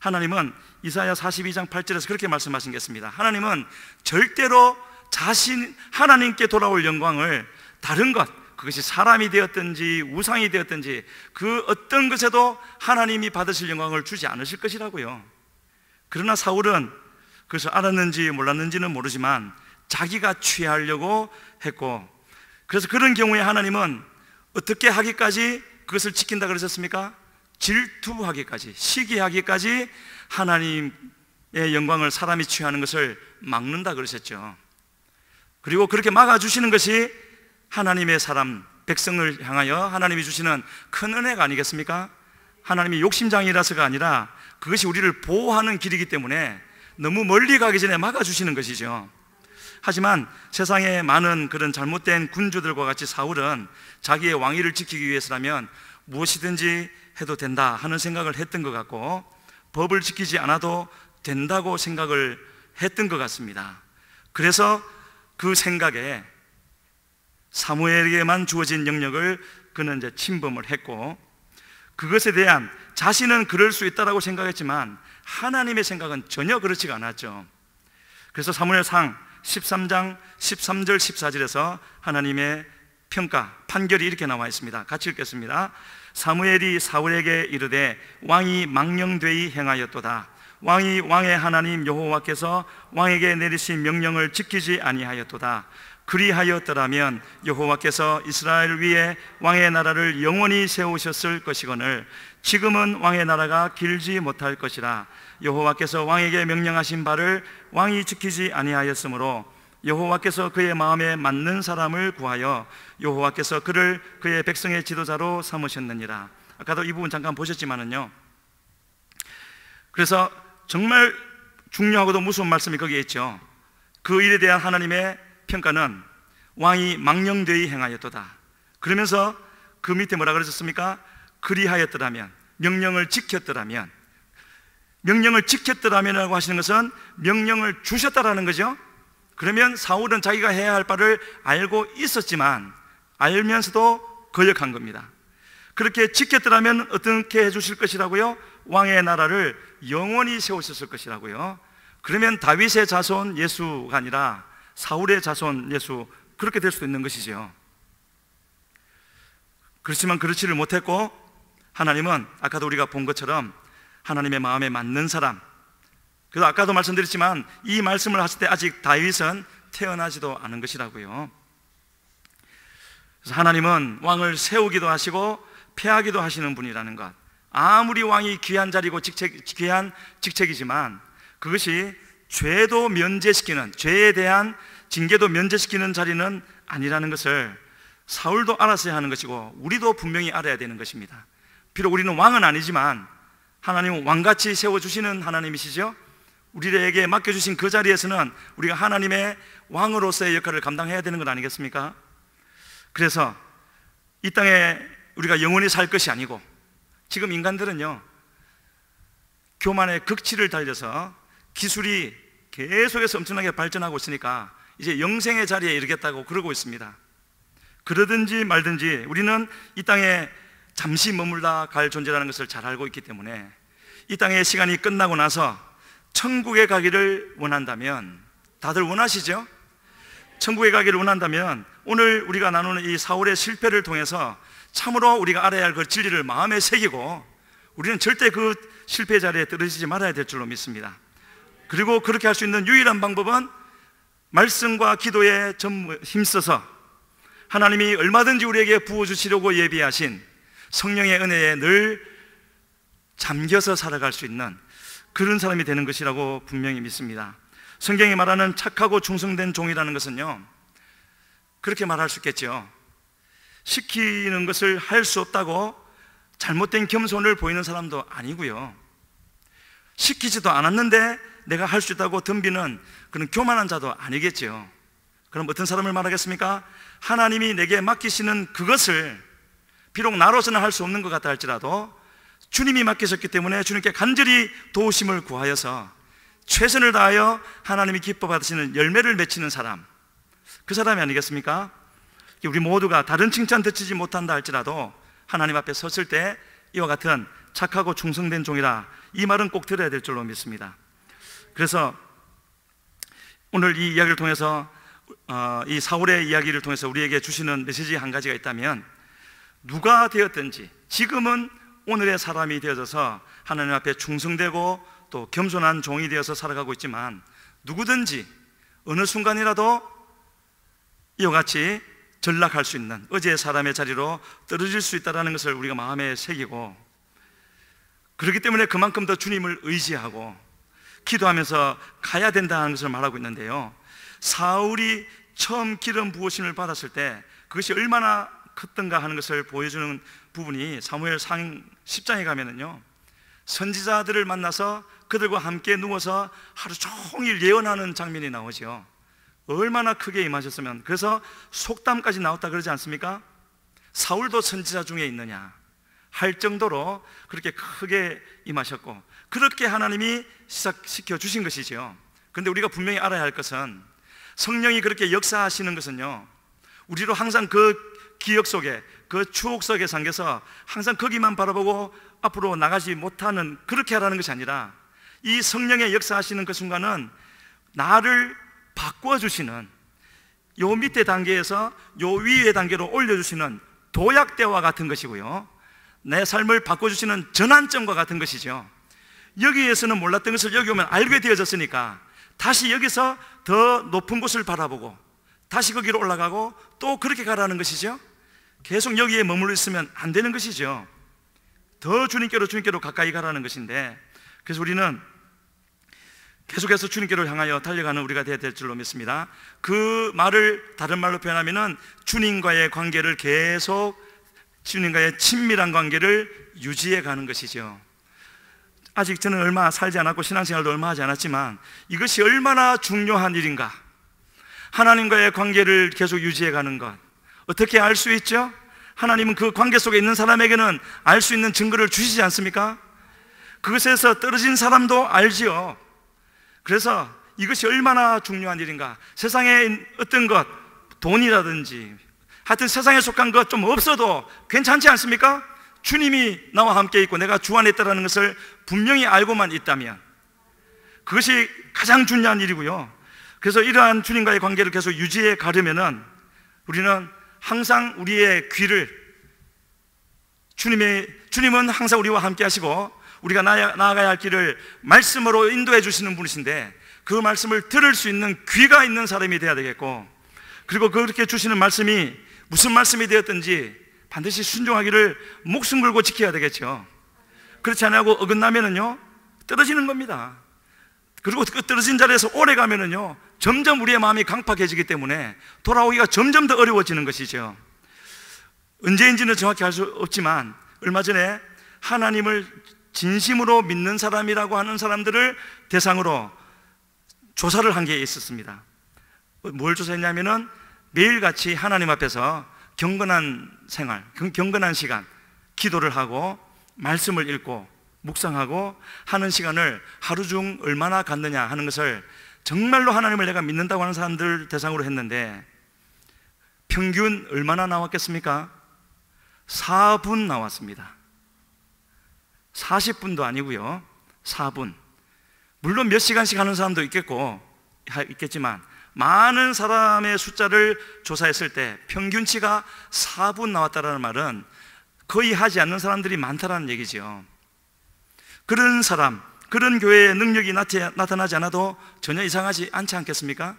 하나님은 이사야 42장 8절에서 그렇게 말씀하신 게 있습니다. 하나님은 절대로 하나님께 돌아올 영광을 다른 것, 그것이 사람이 되었든지 우상이 되었든지 그 어떤 것에도 하나님이 받으실 영광을 주지 않으실 것이라고요. 그러나 사울은 그것을 알았는지 몰랐는지는 모르지만 자기가 취하려고 했고, 그래서 그런 경우에 하나님은 어떻게 하기까지 그것을 지킨다 그러셨습니까? 질투하기까지, 시기하기까지 하나님의 영광을 사람이 취하는 것을 막는다 그러셨죠. 그리고 그렇게 막아주시는 것이 하나님의 사람, 백성을 향하여 하나님이 주시는 큰 은혜가 아니겠습니까? 하나님이 욕심장이라서가 아니라 그것이 우리를 보호하는 길이기 때문에 너무 멀리 가기 전에 막아주시는 것이죠. 하지만 세상에 많은 그런 잘못된 군주들과 같이 사울은 자기의 왕위를 지키기 위해서라면 무엇이든지 해도 된다 하는 생각을 했던 것 같고, 법을 지키지 않아도 된다고 생각을 했던 것 같습니다. 그래서 그 생각에 사무엘에게만 주어진 영역을 그는 이제 침범을 했고, 그것에 대한 자신은 그럴 수 있다라고 생각했지만 하나님의 생각은 전혀 그렇지가 않았죠. 그래서 사무엘상 13장 13절 14절에서 하나님의 평가, 판결이 이렇게 나와 있습니다. 같이 읽겠습니다. 사무엘이 사울에게 이르되 왕이 망령되이 행하였도다. 왕이 왕의 하나님 여호와께서 왕에게 내리신 명령을 지키지 아니하였도다. 그리하였더라면 여호와께서 이스라엘 위에 왕의 나라를 영원히 세우셨을 것이거늘 지금은 왕의 나라가 길지 못할 것이라. 여호와께서 왕에게 명령하신 바를 왕이 지키지 아니하였으므로 여호와께서 그의 마음에 맞는 사람을 구하여 여호와께서 그를 그의 백성의 지도자로 삼으셨느니라. 아까도 이 부분 잠깐 보셨지만은요, 그래서 정말 중요하고도 무서운 말씀이 거기에 있죠. 그 일에 대한 하나님의 평가는 왕이 망령되이 행하였도다. 그러면서 그 밑에 뭐라 그러셨습니까? 그리하였더라면, 명령을 지켰더라면. 명령을 지켰더라면이라고 하시는 것은 명령을 주셨다라는 거죠. 그러면 사울은 자기가 해야 할 바를 알고 있었지만 알면서도 거역한 겁니다. 그렇게 지켰더라면 어떻게 해주실 것이라고요? 왕의 나라를 영원히 세우셨을 것이라고요. 그러면 다윗의 자손 예수가 아니라 사울의 자손 예수, 그렇게 될 수도 있는 것이죠. 그렇지만 그렇지를 못했고, 하나님은 아까도 우리가 본 것처럼 하나님의 마음에 맞는 사람, 그래서 아까도 말씀드렸지만 이 말씀을 하실 때 아직 다윗은 태어나지도 않은 것이라고요. 그래서 하나님은 왕을 세우기도 하시고 폐하기도 하시는 분이라는 것, 아무리 왕이 귀한 자리고 귀한 직책이지만 그것이 죄도 면제시키는, 죄에 대한 징계도 면제시키는 자리는 아니라는 것을 사울도 알았어야 하는 것이고 우리도 분명히 알아야 되는 것입니다. 비록 우리는 왕은 아니지만 하나님은 왕같이 세워주시는 하나님이시죠. 우리에게 맡겨주신 그 자리에서는 우리가 하나님의 왕으로서의 역할을 감당해야 되는 것 아니겠습니까? 그래서 이 땅에 우리가 영원히 살 것이 아니고, 지금 인간들은요 교만의 극치를 달려서 기술이 계속해서 엄청나게 발전하고 있으니까 이제 영생의 자리에 이르겠다고 그러고 있습니다. 그러든지 말든지 우리는 이 땅에 잠시 머물다 갈 존재라는 것을 잘 알고 있기 때문에 이 땅의 시간이 끝나고 나서 천국에 가기를 원한다면, 다들 원하시죠? 천국에 가기를 원한다면 오늘 우리가 나누는 이 사울의 실패를 통해서 참으로 우리가 알아야 할 그 진리를 마음에 새기고 우리는 절대 그 실패 자리에 떨어지지 말아야 될 줄로 믿습니다. 그리고 그렇게 할 수 있는 유일한 방법은 말씀과 기도에 힘써서 하나님이 얼마든지 우리에게 부어주시려고 예비하신 성령의 은혜에 늘 잠겨서 살아갈 수 있는 그런 사람이 되는 것이라고 분명히 믿습니다. 성경이 말하는 착하고 충성된 종이라는 것은요, 그렇게 말할 수 있겠죠. 시키는 것을 할 수 없다고 잘못된 겸손을 보이는 사람도 아니고요, 시키지도 않았는데 내가 할 수 있다고 덤비는 그런 교만한 자도 아니겠죠. 그럼 어떤 사람을 말하겠습니까? 하나님이 내게 맡기시는 그것을 비록 나로서는 할 수 없는 것 같다 할지라도 주님이 맡기셨기 때문에 주님께 간절히 도우심을 구하여서 최선을 다하여 하나님이 기뻐 받으시는 열매를 맺히는 사람, 그 사람이 아니겠습니까? 우리 모두가 다른 칭찬 듣지 못한다 할지라도 하나님 앞에 섰을 때 이와 같은 착하고 충성된 종이라, 이 말은 꼭 들어야 될 줄로 믿습니다. 그래서 오늘 이 이야기를 통해서 이 사울의 이야기를 통해서 우리에게 주시는 메시지 한 가지가 있다면, 누가 되었든지 지금은 오늘의 사람이 되어져서 하나님 앞에 충성되고 또 겸손한 종이 되어서 살아가고 있지만, 누구든지 어느 순간이라도 이와 같이 전락할 수 있는 어제의 사람의 자리로 떨어질 수 있다는 것을 우리가 마음에 새기고, 그렇기 때문에 그만큼 더 주님을 의지하고 기도하면서 가야 된다는 것을 말하고 있는데요, 사울이 처음 기름 부으심을 받았을 때 그것이 얼마나 컸던가 하는 것을 보여주는 부분이 사무엘상 10장에 가면은요, 선지자들을 만나서 그들과 함께 누워서 하루 종일 예언하는 장면이 나오죠. 얼마나 크게 임하셨으면. 그래서 속담까지 나왔다 그러지 않습니까? 사울도 선지자 중에 있느냐 할 정도로 그렇게 크게 임하셨고, 그렇게 하나님이 시작시켜 주신 것이죠. 그런데 우리가 분명히 알아야 할 것은, 성령이 그렇게 역사하시는 것은요, 우리로 항상 그 기억 속에, 그 추억 속에 잠겨서 항상 거기만 바라보고 앞으로 나가지 못하는, 그렇게 하라는 것이 아니라, 이 성령의 역사하시는 그 순간은 나를 바꿔주시는, 요 밑에 단계에서 요 위의 단계로 올려주시는 도약대와 같은 것이고요, 내 삶을 바꿔주시는 전환점과 같은 것이죠. 여기에서는 몰랐던 것을 여기 오면 알게 되어졌으니까 다시 여기서 더 높은 곳을 바라보고 다시 거기로 올라가고 또 그렇게 가라는 것이죠. 계속 여기에 머물러 있으면 안 되는 것이죠. 더 주님께로 가까이 가라는 것인데, 그래서 우리는 계속해서 주님께로 향하여 달려가는 우리가 되어야 될 줄로 믿습니다. 그 말을 다른 말로 표현하면은 주님과의 관계를 계속, 주님과의 친밀한 관계를 유지해 가는 것이죠. 아직 저는 얼마 살지 않았고 신앙생활도 얼마 하지 않았지만 이것이 얼마나 중요한 일인가. 하나님과의 관계를 계속 유지해 가는 것, 어떻게 알 수 있죠? 하나님은 그 관계 속에 있는 사람에게는 알 수 있는 증거를 주시지 않습니까? 그것에서 떨어진 사람도 알지요. 그래서 이것이 얼마나 중요한 일인가. 세상에 어떤 것, 돈이라든지 하여튼 세상에 속한 것 좀 없어도 괜찮지 않습니까? 주님이 나와 함께 있고 내가 주 안에 있다는 것을 분명히 알고만 있다면 그것이 가장 중요한 일이고요. 그래서 이러한 주님과의 관계를 계속 유지해 가려면은 우리는 항상 우리의 귀를, 주님은 항상 우리와 함께 하시고 우리가 나아가야 할 길을 말씀으로 인도해 주시는 분이신데, 그 말씀을 들을 수 있는 귀가 있는 사람이 되어야 되겠고, 그리고 그렇게 주시는 말씀이 무슨 말씀이 되었든지 반드시 순종하기를 목숨 걸고 지켜야 되겠죠. 그렇지 않고 어긋나면은요 떨어지는 겁니다. 그리고 그 떨어진 자리에서 오래 가면은요 점점 우리의 마음이 강팍해지기 때문에 돌아오기가 점점 더 어려워지는 것이죠. 언제인지는 정확히 알 수 없지만 얼마 전에 하나님을 진심으로 믿는 사람이라고 하는 사람들을 대상으로 조사를 한 게 있었습니다. 뭘 조사했냐면은 매일같이 하나님 앞에서 경건한 생활, 경건한 시간, 기도를 하고 말씀을 읽고 묵상하고 하는 시간을 하루 중 얼마나 갖느냐 하는 것을 정말로 하나님을 내가 믿는다고 하는 사람들 대상으로 했는데, 평균 얼마나 나왔겠습니까? 4분 나왔습니다. 40분도 아니고요, 4분. 물론 몇 시간씩 하는 사람도 있겠지만 많은 사람의 숫자를 조사했을 때 평균치가 4분 나왔다는 말은 거의 하지 않는 사람들이 많다는 얘기죠. 그런 사람, 그런 교회의 능력이 나타나지 않아도 전혀 이상하지 않지 않겠습니까?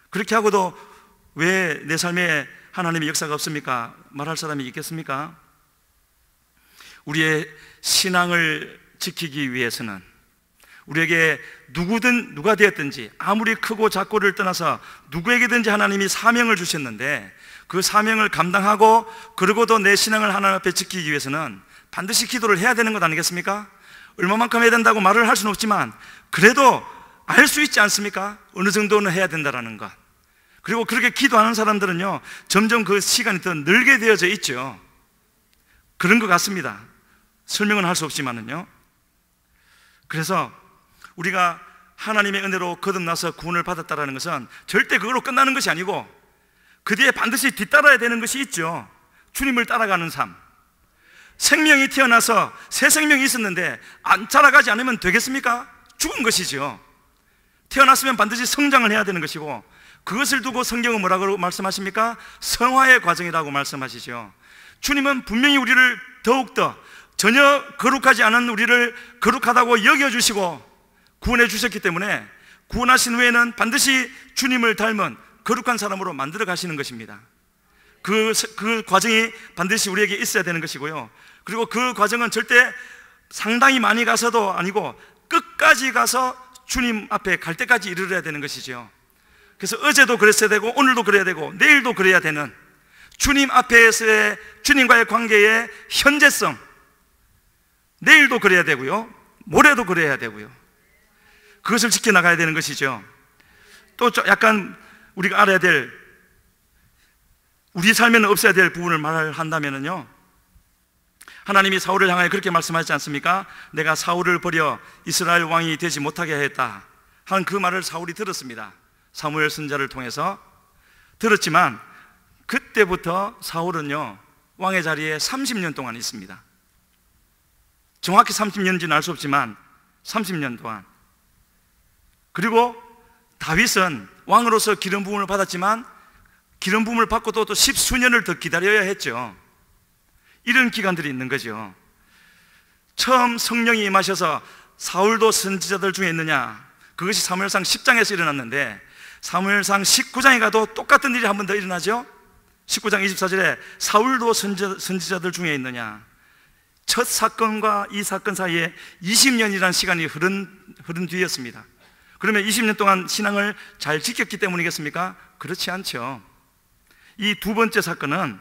그렇게 하고도 왜 내 삶에 하나님의 역사가 없습니까? 말할 사람이 있겠습니까? 우리의 신앙을 지키기 위해서는 우리에게 누가 되었든지 아무리 크고 작고를 떠나서 누구에게든지 하나님이 사명을 주셨는데, 그 사명을 감당하고 그러고도 내 신앙을 하나님 앞에 지키기 위해서는 반드시 기도를 해야 되는 것 아니겠습니까? 얼마만큼 해야 된다고 말을 할 수는 없지만 그래도 알 수 있지 않습니까? 어느 정도는 해야 된다는 것. 그리고 그렇게 기도하는 사람들은요 점점 그 시간이 더 늘게 되어져 있죠. 그런 것 같습니다. 설명은 할 수 없지만은요. 그래서 우리가 하나님의 은혜로 거듭나서 구원을 받았다는 것은 절대 그걸로 끝나는 것이 아니고 그 뒤에 반드시 뒤따라야 되는 것이 있죠. 주님을 따라가는 삶. 생명이 태어나서 새 생명이 있었는데 안 자라가지 않으면 되겠습니까? 죽은 것이죠. 태어났으면 반드시 성장을 해야 되는 것이고, 그것을 두고 성경은 뭐라고 말씀하십니까? 성화의 과정이라고 말씀하시죠. 주님은 분명히 우리를 더욱더 전혀 거룩하지 않은 우리를 거룩하다고 여겨주시고 구원해 주셨기 때문에 구원하신 후에는 반드시 주님을 닮은 거룩한 사람으로 만들어 가시는 것입니다. 그 과정이 반드시 우리에게 있어야 되는 것이고요. 그리고 그 과정은 절대 상당히 많이 가서도 아니고 끝까지 가서 주님 앞에 갈 때까지 이르러야 되는 것이죠. 그래서 어제도 그랬어야 되고 오늘도 그래야 되고 내일도 그래야 되는 주님 앞에서의 주님과의 관계의 현재성, 내일도 그래야 되고요, 모레도 그래야 되고요. 그것을 지켜나가야 되는 것이죠. 또 약간 우리가 알아야 될, 우리 삶에는 없어야 될 부분을 말한다면요, 하나님이 사울을 향하여 그렇게 말씀하지 않습니까? 내가 사울을 버려 이스라엘 왕이 되지 못하게 했다 하는 그 말을 사울이 들었습니다. 사무엘 선지자를 통해서 들었지만 그때부터 사울은요, 왕의 자리에 30년 동안 있습니다. 정확히 30년인지는 알 수 없지만 30년 동안. 그리고 다윗은 왕으로서 기름 부음을 받았지만 기름 부음을 받고도 또 10수년을 더 기다려야 했죠. 이런 기간들이 있는 거죠. 처음 성령이 임하셔서 사울도 선지자들 중에 있느냐, 그것이 사무엘상 10장에서 일어났는데 사무엘상 19장에 가도 똑같은 일이 한 번 더 일어나죠. 19장 24절에 사울도 선지자들 중에 있느냐. 첫 사건과 이 사건 사이에 20년이라는 시간이 흐른 뒤였습니다. 그러면 20년 동안 신앙을 잘 지켰기 때문이겠습니까? 그렇지 않죠. 이 두 번째 사건은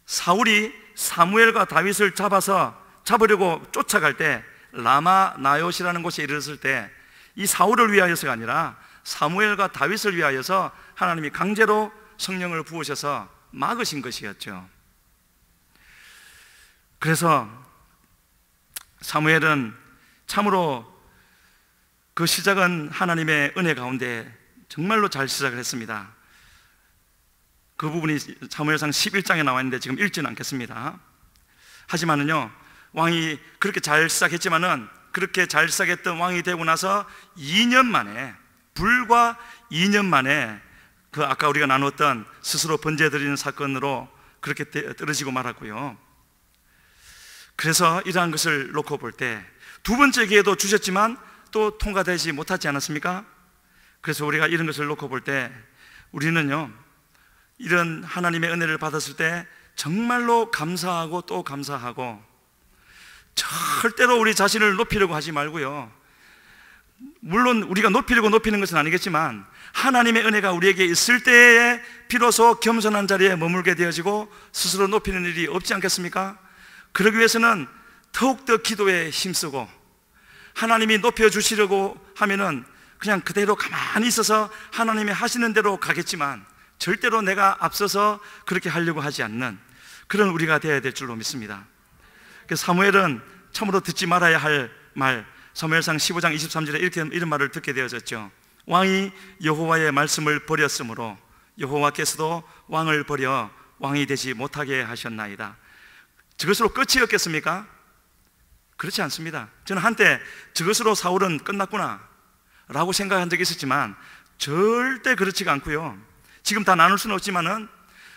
사울이 사무엘과 다윗을 잡으려고 쫓아갈 때 라마 나요시라는 곳에 이르렀을 때 이 사울을 위하여서가 아니라 사무엘과 다윗을 위하여서 하나님이 강제로 성령을 부으셔서 막으신 것이었죠. 그래서 사무엘은 참으로 그 시작은 하나님의 은혜 가운데 정말로 잘 시작을 했습니다. 그 부분이 사무엘상 11장에 나와 있는데 지금 읽지는 않겠습니다. 하지만은요, 왕이 그렇게 잘 시작했지만은 그렇게 잘 시작했던 왕이 되고 나서 2년 만에, 불과 2년 만에 그 아까 우리가 나눴던 스스로 번제드리는 사건으로 그렇게 떨어지고 말았고요. 그래서 이러한 것을 놓고 볼 때 두 번째 기회도 주셨지만 또 통과되지 못하지 않았습니까? 그래서 우리가 이런 것을 놓고 볼 때 우리는요, 이런 하나님의 은혜를 받았을 때 정말로 감사하고 또 감사하고, 절대로 우리 자신을 높이려고 하지 말고요, 물론 우리가 높이는 것은 아니겠지만 하나님의 은혜가 우리에게 있을 때에 비로소 겸손한 자리에 머물게 되어지고 스스로 높이는 일이 없지 않겠습니까? 그러기 위해서는 더욱더 기도에 힘쓰고, 하나님이 높여주시려고 하면은 그냥 그대로 가만히 있어서 하나님이 하시는 대로 가겠지만 절대로 내가 앞서서 그렇게 하려고 하지 않는 그런 우리가 되어야 될 줄로 믿습니다. 사무엘은 참으로 듣지 말아야 할 말, 사무엘상 15장 23절에 이런 말을 듣게 되어졌죠. 왕이 여호와의 말씀을 버렸으므로 여호와께서도 왕을 버려 왕이 되지 못하게 하셨나이다. 저것으로 끝이었겠습니까? 그렇지 않습니다. 저는 한때 저것으로 사울은 끝났구나 라고 생각한 적이 있었지만 절대 그렇지가 않고요, 지금 다 나눌 수는 없지만은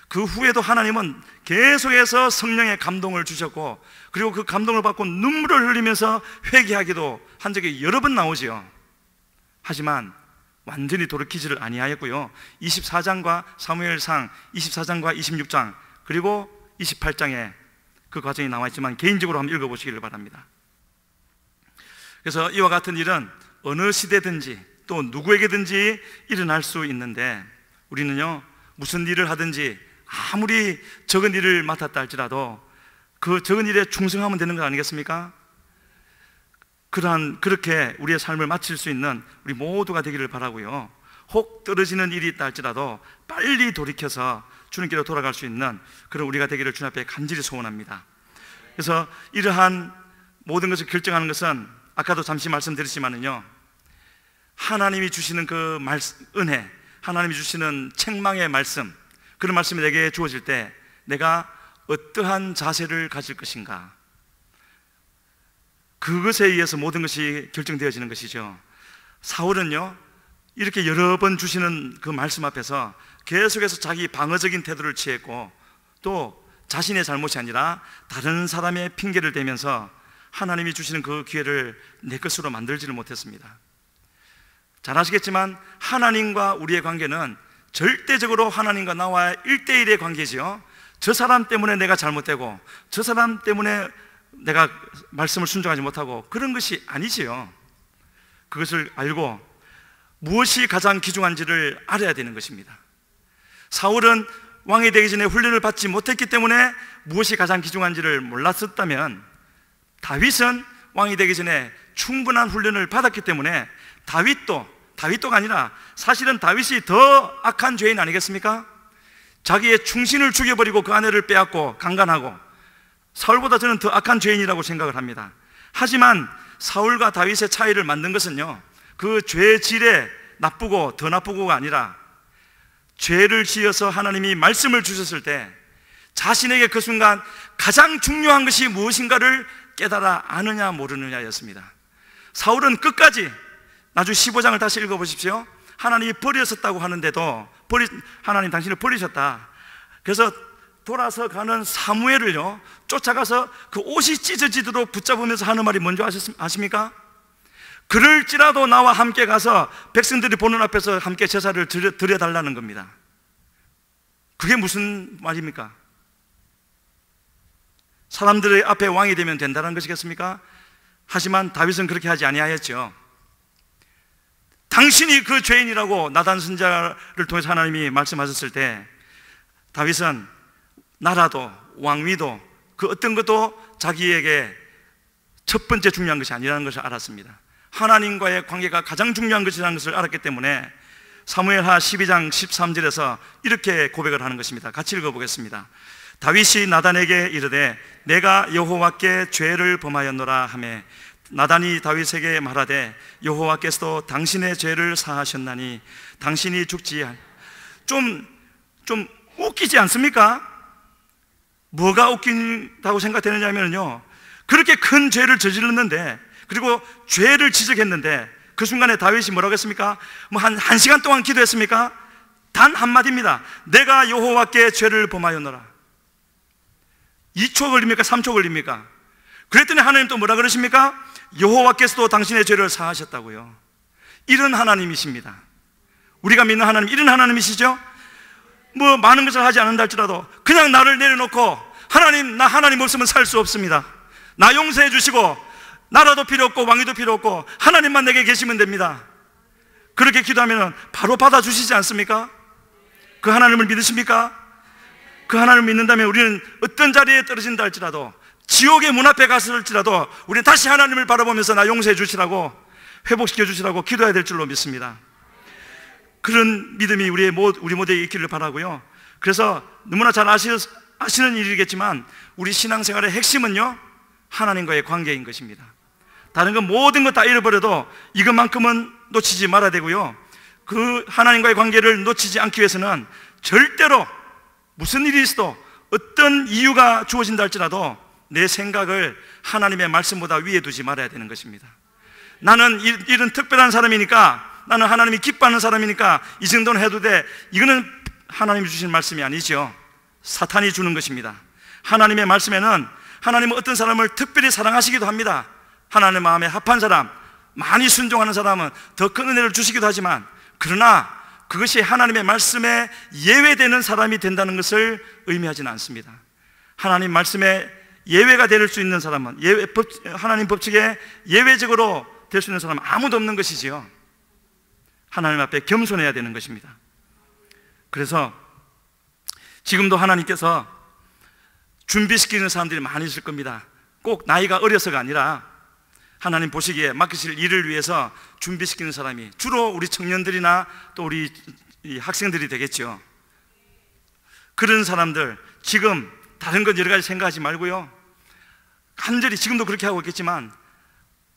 그 후에도 하나님은 계속해서 성령의 감동을 주셨고, 그리고 그 감동을 받고 눈물을 흘리면서 회개하기도 한 적이 여러 번 나오지요. 하지만 완전히 돌이키지를 아니하였고요, 24장과 사무엘상 24장과 26장 그리고 28장에 그 과정이 나와 있지만 개인적으로 한번 읽어보시기를 바랍니다. 그래서 이와 같은 일은 어느 시대든지 또 누구에게든지 일어날 수 있는데, 우리는요, 무슨 일을 하든지 아무리 적은 일을 맡았다 할지라도 그 적은 일에 충성하면 되는 것 아니겠습니까? 그렇게 우리의 삶을 마칠 수 있는 우리 모두가 되기를 바라고요, 혹 떨어지는 일이 있다 할지라도 빨리 돌이켜서 주님께로 돌아갈 수 있는 그런 우리가 되기를 주님 앞에 간절히 소원합니다. 그래서 이러한 모든 것을 결정하는 것은 아까도 잠시 말씀드렸지만은요, 하나님이 주시는 그 은혜, 하나님이 주시는 책망의 말씀, 그런 말씀이 내게 주어질 때 내가 어떠한 자세를 가질 것인가, 그것에 의해서 모든 것이 결정되어지는 것이죠. 사울은요, 이렇게 여러 번 주시는 그 말씀 앞에서 계속해서 자기 방어적인 태도를 취했고, 또 자신의 잘못이 아니라 다른 사람의 핑계를 대면서 하나님이 주시는 그 기회를 내 것으로 만들지를 못했습니다. 잘 아시겠지만 하나님과 우리의 관계는 절대적으로 하나님과 나와 1대1의 관계지요. 저 사람 때문에 내가 잘못되고 저 사람 때문에 내가 말씀을 순종하지 못하고 그런 것이 아니지요. 그것을 알고 무엇이 가장 귀중한지를 알아야 되는 것입니다. 사울은 왕이 되기 전에 훈련을 받지 못했기 때문에 무엇이 가장 귀중한지를 몰랐었다면, 다윗은 왕이 되기 전에 충분한 훈련을 받았기 때문에 다윗도가 아니라 사실은 다윗이 더 악한 죄인 아니겠습니까? 자기의 충신을 죽여버리고 그 아내를 빼앗고 강간하고, 사울보다 저는 더 악한 죄인이라고 생각을 합니다. 하지만 사울과 다윗의 차이를 만든 것은요, 그 죄의 질에 나쁘고 더 나쁘고가 아니라 죄를 지어서 하나님이 말씀을 주셨을 때 자신에게 그 순간 가장 중요한 것이 무엇인가를 깨달아 아느냐 모르느냐였습니다. 사울은 끝까지, 나중 15장을 다시 읽어보십시오. 하나님이 버렸었다고 하는데도 하나님 당신을 버리셨다. 그래서 돌아서 가는 사무엘을요 쫓아가서 그 옷이 찢어지도록 붙잡으면서 하는 말이 뭔지 아십니까? 그럴지라도 나와 함께 가서 백성들이 보는 앞에서 함께 제사를 드려달라는 겁니다. 그게 무슨 말입니까? 사람들의 앞에 왕이 되면 된다는 것이겠습니까? 하지만 다윗은 그렇게 하지 아니하였죠. 당신이 그 죄인이라고 나단 선지자를 통해서 하나님이 말씀하셨을 때, 다윗은 나라도 왕위도 그 어떤 것도 자기에게 첫 번째 중요한 것이 아니라는 것을 알았습니다. 하나님과의 관계가 가장 중요한 것이라는 것을 알았기 때문에 사무엘하 12장 13절에서 이렇게 고백을 하는 것입니다. 같이 읽어보겠습니다. 다윗이 나단에게 이르되 내가 여호와께 죄를 범하였노라 하매 나단이 다윗에게 말하되 여호와께서도 당신의 죄를 사하셨나니 당신이 죽지. 좀 웃기지 않습니까? 뭐가 웃긴다고 생각되느냐면요, 그렇게 큰 죄를 저질렀는데, 그리고 죄를 지적했는데 그 순간에 다윗이 뭐라고 했습니까? 한 시간 동안 기도했습니까? 단 한마디입니다. 내가 여호와께 죄를 범하였노라. 2초 걸립니까? 3초 걸립니까? 그랬더니 하나님 또 뭐라 그러십니까? 여호와께서도 당신의 죄를 사하셨다고요. 이런 하나님이십니다. 우리가 믿는 하나님, 이런 하나님이시죠? 뭐 많은 것을 하지 않는다 할지라도 그냥 나를 내려놓고, 하나님, 나 하나님 없으면 살 수 없습니다, 나 용서해 주시고 나라도 필요 없고 왕위도 필요 없고 하나님만 내게 계시면 됩니다. 그렇게 기도하면 바로 받아주시지 않습니까? 그 하나님을 믿으십니까? 그 하나님을 믿는다면 우리는 어떤 자리에 떨어진다 할지라도, 지옥의 문 앞에 갔을지라도 우리는 다시 하나님을 바라보면서 나 용서해 주시라고, 회복시켜 주시라고 기도해야 될 줄로 믿습니다. 그런 믿음이 우리 모두에게 있기를 바라고요. 그래서 너무나 잘 아시는 일이겠지만 우리 신앙생활의 핵심은요, 하나님과의 관계인 것입니다. 다른 건 모든 것 다 잃어버려도 이것만큼은 놓치지 말아야 되고요, 그 하나님과의 관계를 놓치지 않기 위해서는 절대로 무슨 일이 있어도 어떤 이유가 주어진다 할지라도 내 생각을 하나님의 말씀보다 위에 두지 말아야 되는 것입니다. 나는 이런 특별한 사람이니까, 나는 하나님이 기뻐하는 사람이니까 이 정도는 해도 돼, 이거는 하나님이 주신 말씀이 아니죠. 사탄이 주는 것입니다. 하나님의 말씀에는 하나님은 어떤 사람을 특별히 사랑하시기도 합니다. 하나님의 마음에 합한 사람, 많이 순종하는 사람은 더 큰 은혜를 주시기도 하지만, 그러나 그것이 하나님의 말씀에 예외되는 사람이 된다는 것을 의미하지는 않습니다. 하나님 말씀에 예외가 될 수 있는 사람은, 하나님 법칙에 예외적으로 될 수 있는 사람은 아무도 없는 것이지요. 하나님 앞에 겸손해야 되는 것입니다. 그래서 지금도 하나님께서 준비시키는 사람들이 많이 있을 겁니다. 꼭 나이가 어려서가 아니라 하나님 보시기에 맡기실 일을 위해서 준비시키는 사람이 주로 우리 청년들이나 또 우리 학생들이 되겠죠. 그런 사람들, 지금 다른 건 여러 가지 생각하지 말고요, 간절히 지금도 그렇게 하고 있겠지만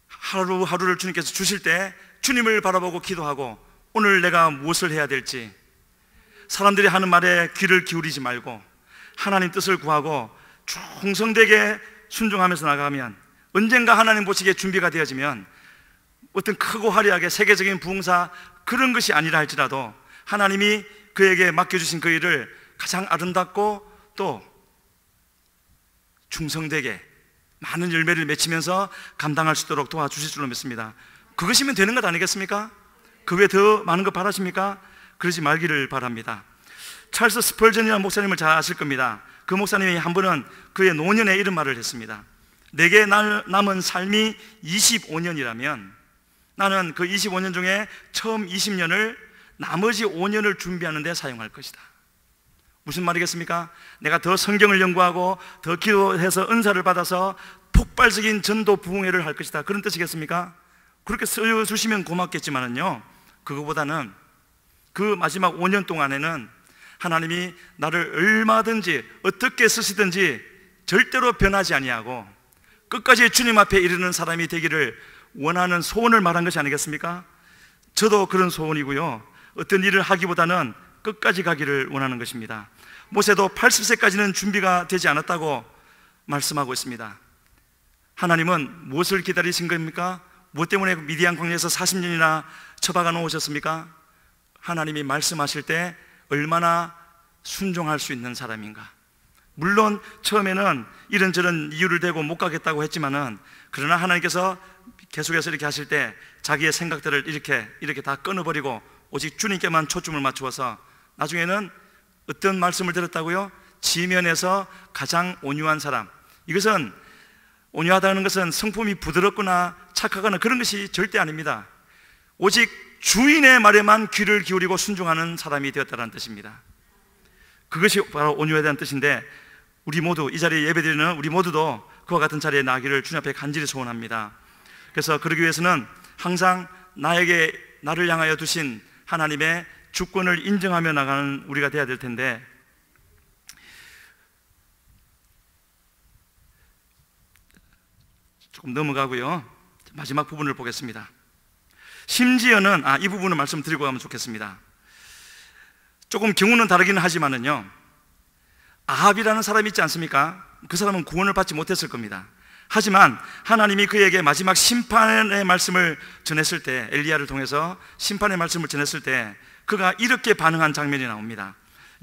하루하루를 주님께서 주실 때 주님을 바라보고 기도하고 오늘 내가 무엇을 해야 될지, 사람들이 하는 말에 귀를 기울이지 말고 하나님 뜻을 구하고 충성되게 순종하면서 나가면 언젠가 하나님 보시기에 준비가 되어지면 어떤 크고 화려하게 세계적인 부흥사 그런 것이 아니라 할지라도 하나님이 그에게 맡겨주신 그 일을 가장 아름답고 또 충성되게 많은 열매를 맺히면서 감당할 수 있도록 도와주실 줄로 믿습니다. 그것이면 되는 것 아니겠습니까? 그 외에 더 많은 것 바라십니까? 그러지 말기를 바랍니다. 찰스 스펄전이라는 목사님을 잘 아실 겁니다. 그 목사님이 한 번은 그의 노년에 이런 말을 했습니다. 내게 남은 삶이 25년이라면 나는 그 25년 중에 처음 20년을 나머지 5년을 준비하는 데 사용할 것이다. 무슨 말이겠습니까? 내가 더 성경을 연구하고 더 기도해서 은사를 받아서 폭발적인 전도 부흥회를 할 것이다, 그런 뜻이겠습니까? 그렇게 써주시면 고맙겠지만은요, 그거보다는 그 마지막 5년 동안에는 하나님이 나를 얼마든지 어떻게 쓰시든지 절대로 변하지 아니하고 끝까지 주님 앞에 이르는 사람이 되기를 원하는 소원을 말한 것이 아니겠습니까? 저도 그런 소원이고요, 어떤 일을 하기보다는 끝까지 가기를 원하는 것입니다. 모세도 80세까지는 준비가 되지 않았다고 말씀하고 있습니다. 하나님은 무엇을 기다리신 겁니까? 무엇 때문에 미디안 광야에서 40년이나 처박아 놓으셨습니까? 하나님이 말씀하실 때 얼마나 순종할 수 있는 사람인가. 물론 처음에는 이런저런 이유를 대고 못 가겠다고 했지만은, 그러나 하나님께서 계속해서 이렇게 하실 때 자기의 생각들을 이렇게 다 끊어버리고 오직 주님께만 초점을 맞추어서 나중에는 어떤 말씀을 들었다고요? 지면에서 가장 온유한 사람. 이것은, 온유하다는 것은 성품이 부드럽거나 착하거나 그런 것이 절대 아닙니다. 오직 주인의 말에만 귀를 기울이고 순종하는 사람이 되었다는 뜻입니다. 그것이 바로 온유에 대한 뜻인데, 우리 모두 이 자리에 예배드리는 우리 모두도 그와 같은 자리에 나기를 주님 앞에 간절히 소원합니다. 그래서 그러기 위해서는 항상 나를 향하여 두신 하나님의 주권을 인정하며 나가는 우리가 되어야 될 텐데, 조금 넘어가고요, 마지막 부분을 보겠습니다. 심지어는 이 부분을 말씀드리고 가면 좋겠습니다. 조금 경우는 다르기는 하지만은요, 아합이라는 사람이 있지 않습니까? 그 사람은 구원을 받지 못했을 겁니다. 하지만 하나님이 그에게 마지막 심판의 말씀을 전했을 때, 엘리야를 통해서 심판의 말씀을 전했을 때 그가 이렇게 반응한 장면이 나옵니다.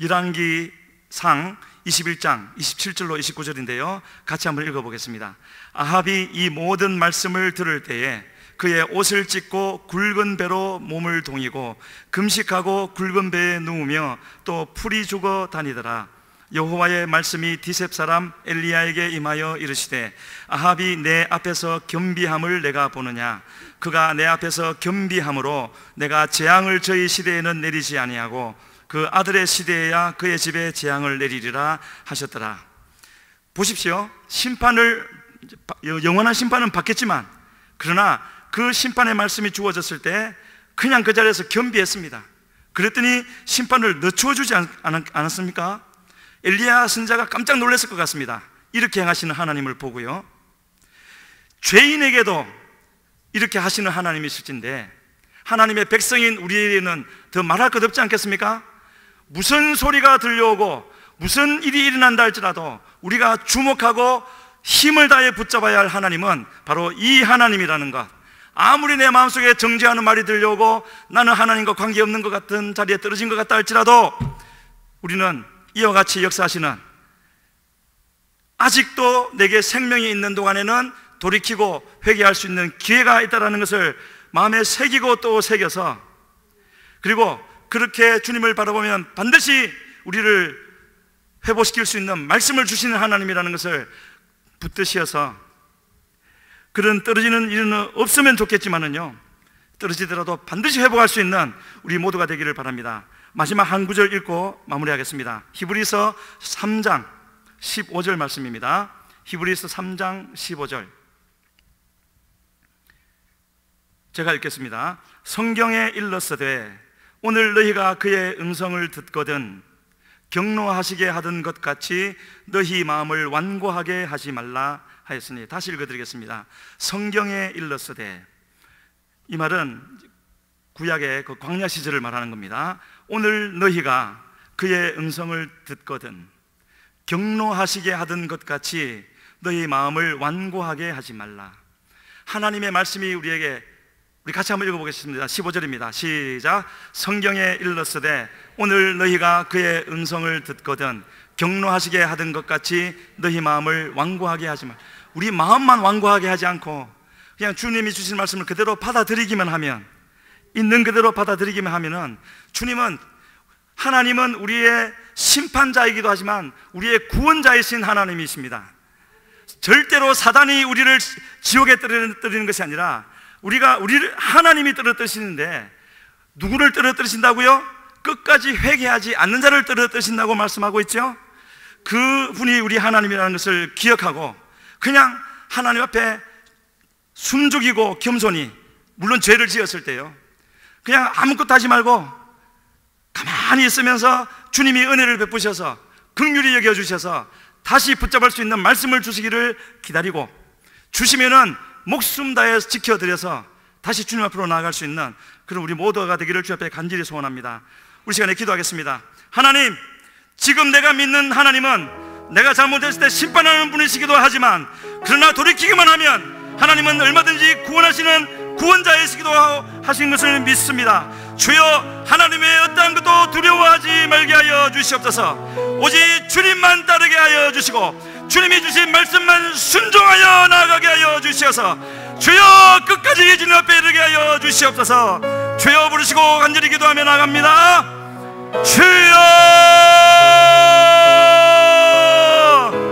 열왕기상 21장 27절로 29절인데요 같이 한번 읽어보겠습니다. 아합이 이 모든 말씀을 들을 때에 그의 옷을 찢고 굵은 배로 몸을 동이고 금식하고 굵은 배에 누우며 또 풀이 죽어 다니더라. 여호와의 말씀이 디셉 사람 엘리야에게 임하여 이르시되, 아합이 내 앞에서 겸비함을 내가 보느냐? 그가 내 앞에서 겸비함으로 내가 재앙을 저희 시대에는 내리지 아니하고 그 아들의 시대에야 그의 집에 재앙을 내리리라 하셨더라. 보십시오. 영원한 심판은 받겠지만, 그러나 그 심판의 말씀이 주어졌을 때 그냥 그 자리에서 겸비했습니다. 그랬더니 심판을 늦추어 주지 않았습니까? 엘리야 선지자가 깜짝 놀랐을 것 같습니다. 이렇게 행하시는 하나님을 보고요. 죄인에게도 이렇게 하시는 하나님이실진데, 하나님의 백성인 우리에게는 더 말할 것 없지 않겠습니까? 무슨 소리가 들려오고 무슨 일이 일어난다 할지라도 우리가 주목하고 힘을 다해 붙잡아야 할 하나님은 바로 이 하나님이라는 것. 아무리 내 마음속에 정죄하는 말이 들려오고 나는 하나님과 관계없는 것 같은 자리에 떨어진 것 같다 할지라도 우리는 이와 같이 역사하시는, 아직도 내게 생명이 있는 동안에는 돌이키고 회개할 수 있는 기회가 있다는 것을 마음에 새기고 또 새겨서, 그리고 그렇게 주님을 바라보면 반드시 우리를 회복시킬 수 있는 말씀을 주시는 하나님이라는 것을 붙드셔서, 그런 떨어지는 일은 없으면 좋겠지만은요, 떨어지더라도 반드시 회복할 수 있는 우리 모두가 되기를 바랍니다. 마지막 한 구절 읽고 마무리하겠습니다. 히브리서 3장 15절 말씀입니다. 히브리서 3장 15절 제가 읽겠습니다. 성경에 일렀으되 오늘 너희가 그의 음성을 듣거든 경노하시게 하던 것 같이 너희 마음을 완고하게 하지 말라 하였으니. 다시 읽어드리겠습니다. 성경에 일렀으되, 이 말은 구약의 그 광야 시절을 말하는 겁니다. 오늘 너희가 그의 음성을 듣거든 경노하시게 하던 것 같이 너희 마음을 완고하게 하지 말라. 하나님의 말씀이 우리 같이 한번 읽어보겠습니다. 15절입니다 시작. 성경에 일렀으되 오늘 너희가 그의 음성을 듣거든 경노하시게 하던 것 같이 너희 마음을 완고하게 하지 말라. 우리 마음만 완고하게 하지 않고 그냥 주님이 주신 말씀을 그대로 받아들이기만 하면 있는 그대로 받아들이기만 하면은, 하나님은 우리의 심판자이기도 하지만 우리의 구원자이신 하나님이십니다. 절대로 사단이 우리를 지옥에 떨어뜨리는 것이 아니라 하나님이 떨어뜨리시는데, 누구를 떨어뜨리신다고요? 끝까지 회개하지 않는 자를 떨어뜨리신다고 말씀하고 있죠. 그분이 우리 하나님이라는 것을 기억하고 그냥 하나님 앞에 숨죽이고 겸손히, 물론 죄를 지었을 때요, 그냥 아무것도 하지 말고 가만히 있으면서 주님이 은혜를 베푸셔서 긍휼히 여겨주셔서 다시 붙잡을 수 있는 말씀을 주시기를 기다리고, 주시면은 목숨 다해 지켜드려서 다시 주님 앞으로 나아갈 수 있는 그런 우리 모두가 되기를 주 앞에 간절히 소원합니다. 우리 시간에 기도하겠습니다. 하나님, 지금 내가 믿는 하나님은 내가 잘못했을 때 심판하는 분이시기도 하지만, 그러나 돌이키기만 하면 하나님은 얼마든지 구원하시는 구원자이시기도 하신 것을 믿습니다. 주여, 하나님의 어떠한 것도 두려워하지 말게 하여 주시옵소서. 오직 주님만 따르게 하여 주시고 주님이 주신 말씀만 순종하여 나아가게 하여 주시어서, 주여, 끝까지 주님 앞에 이르게 하여 주시옵소서. 주여 부르시고 간절히 기도하며 나갑니다. 주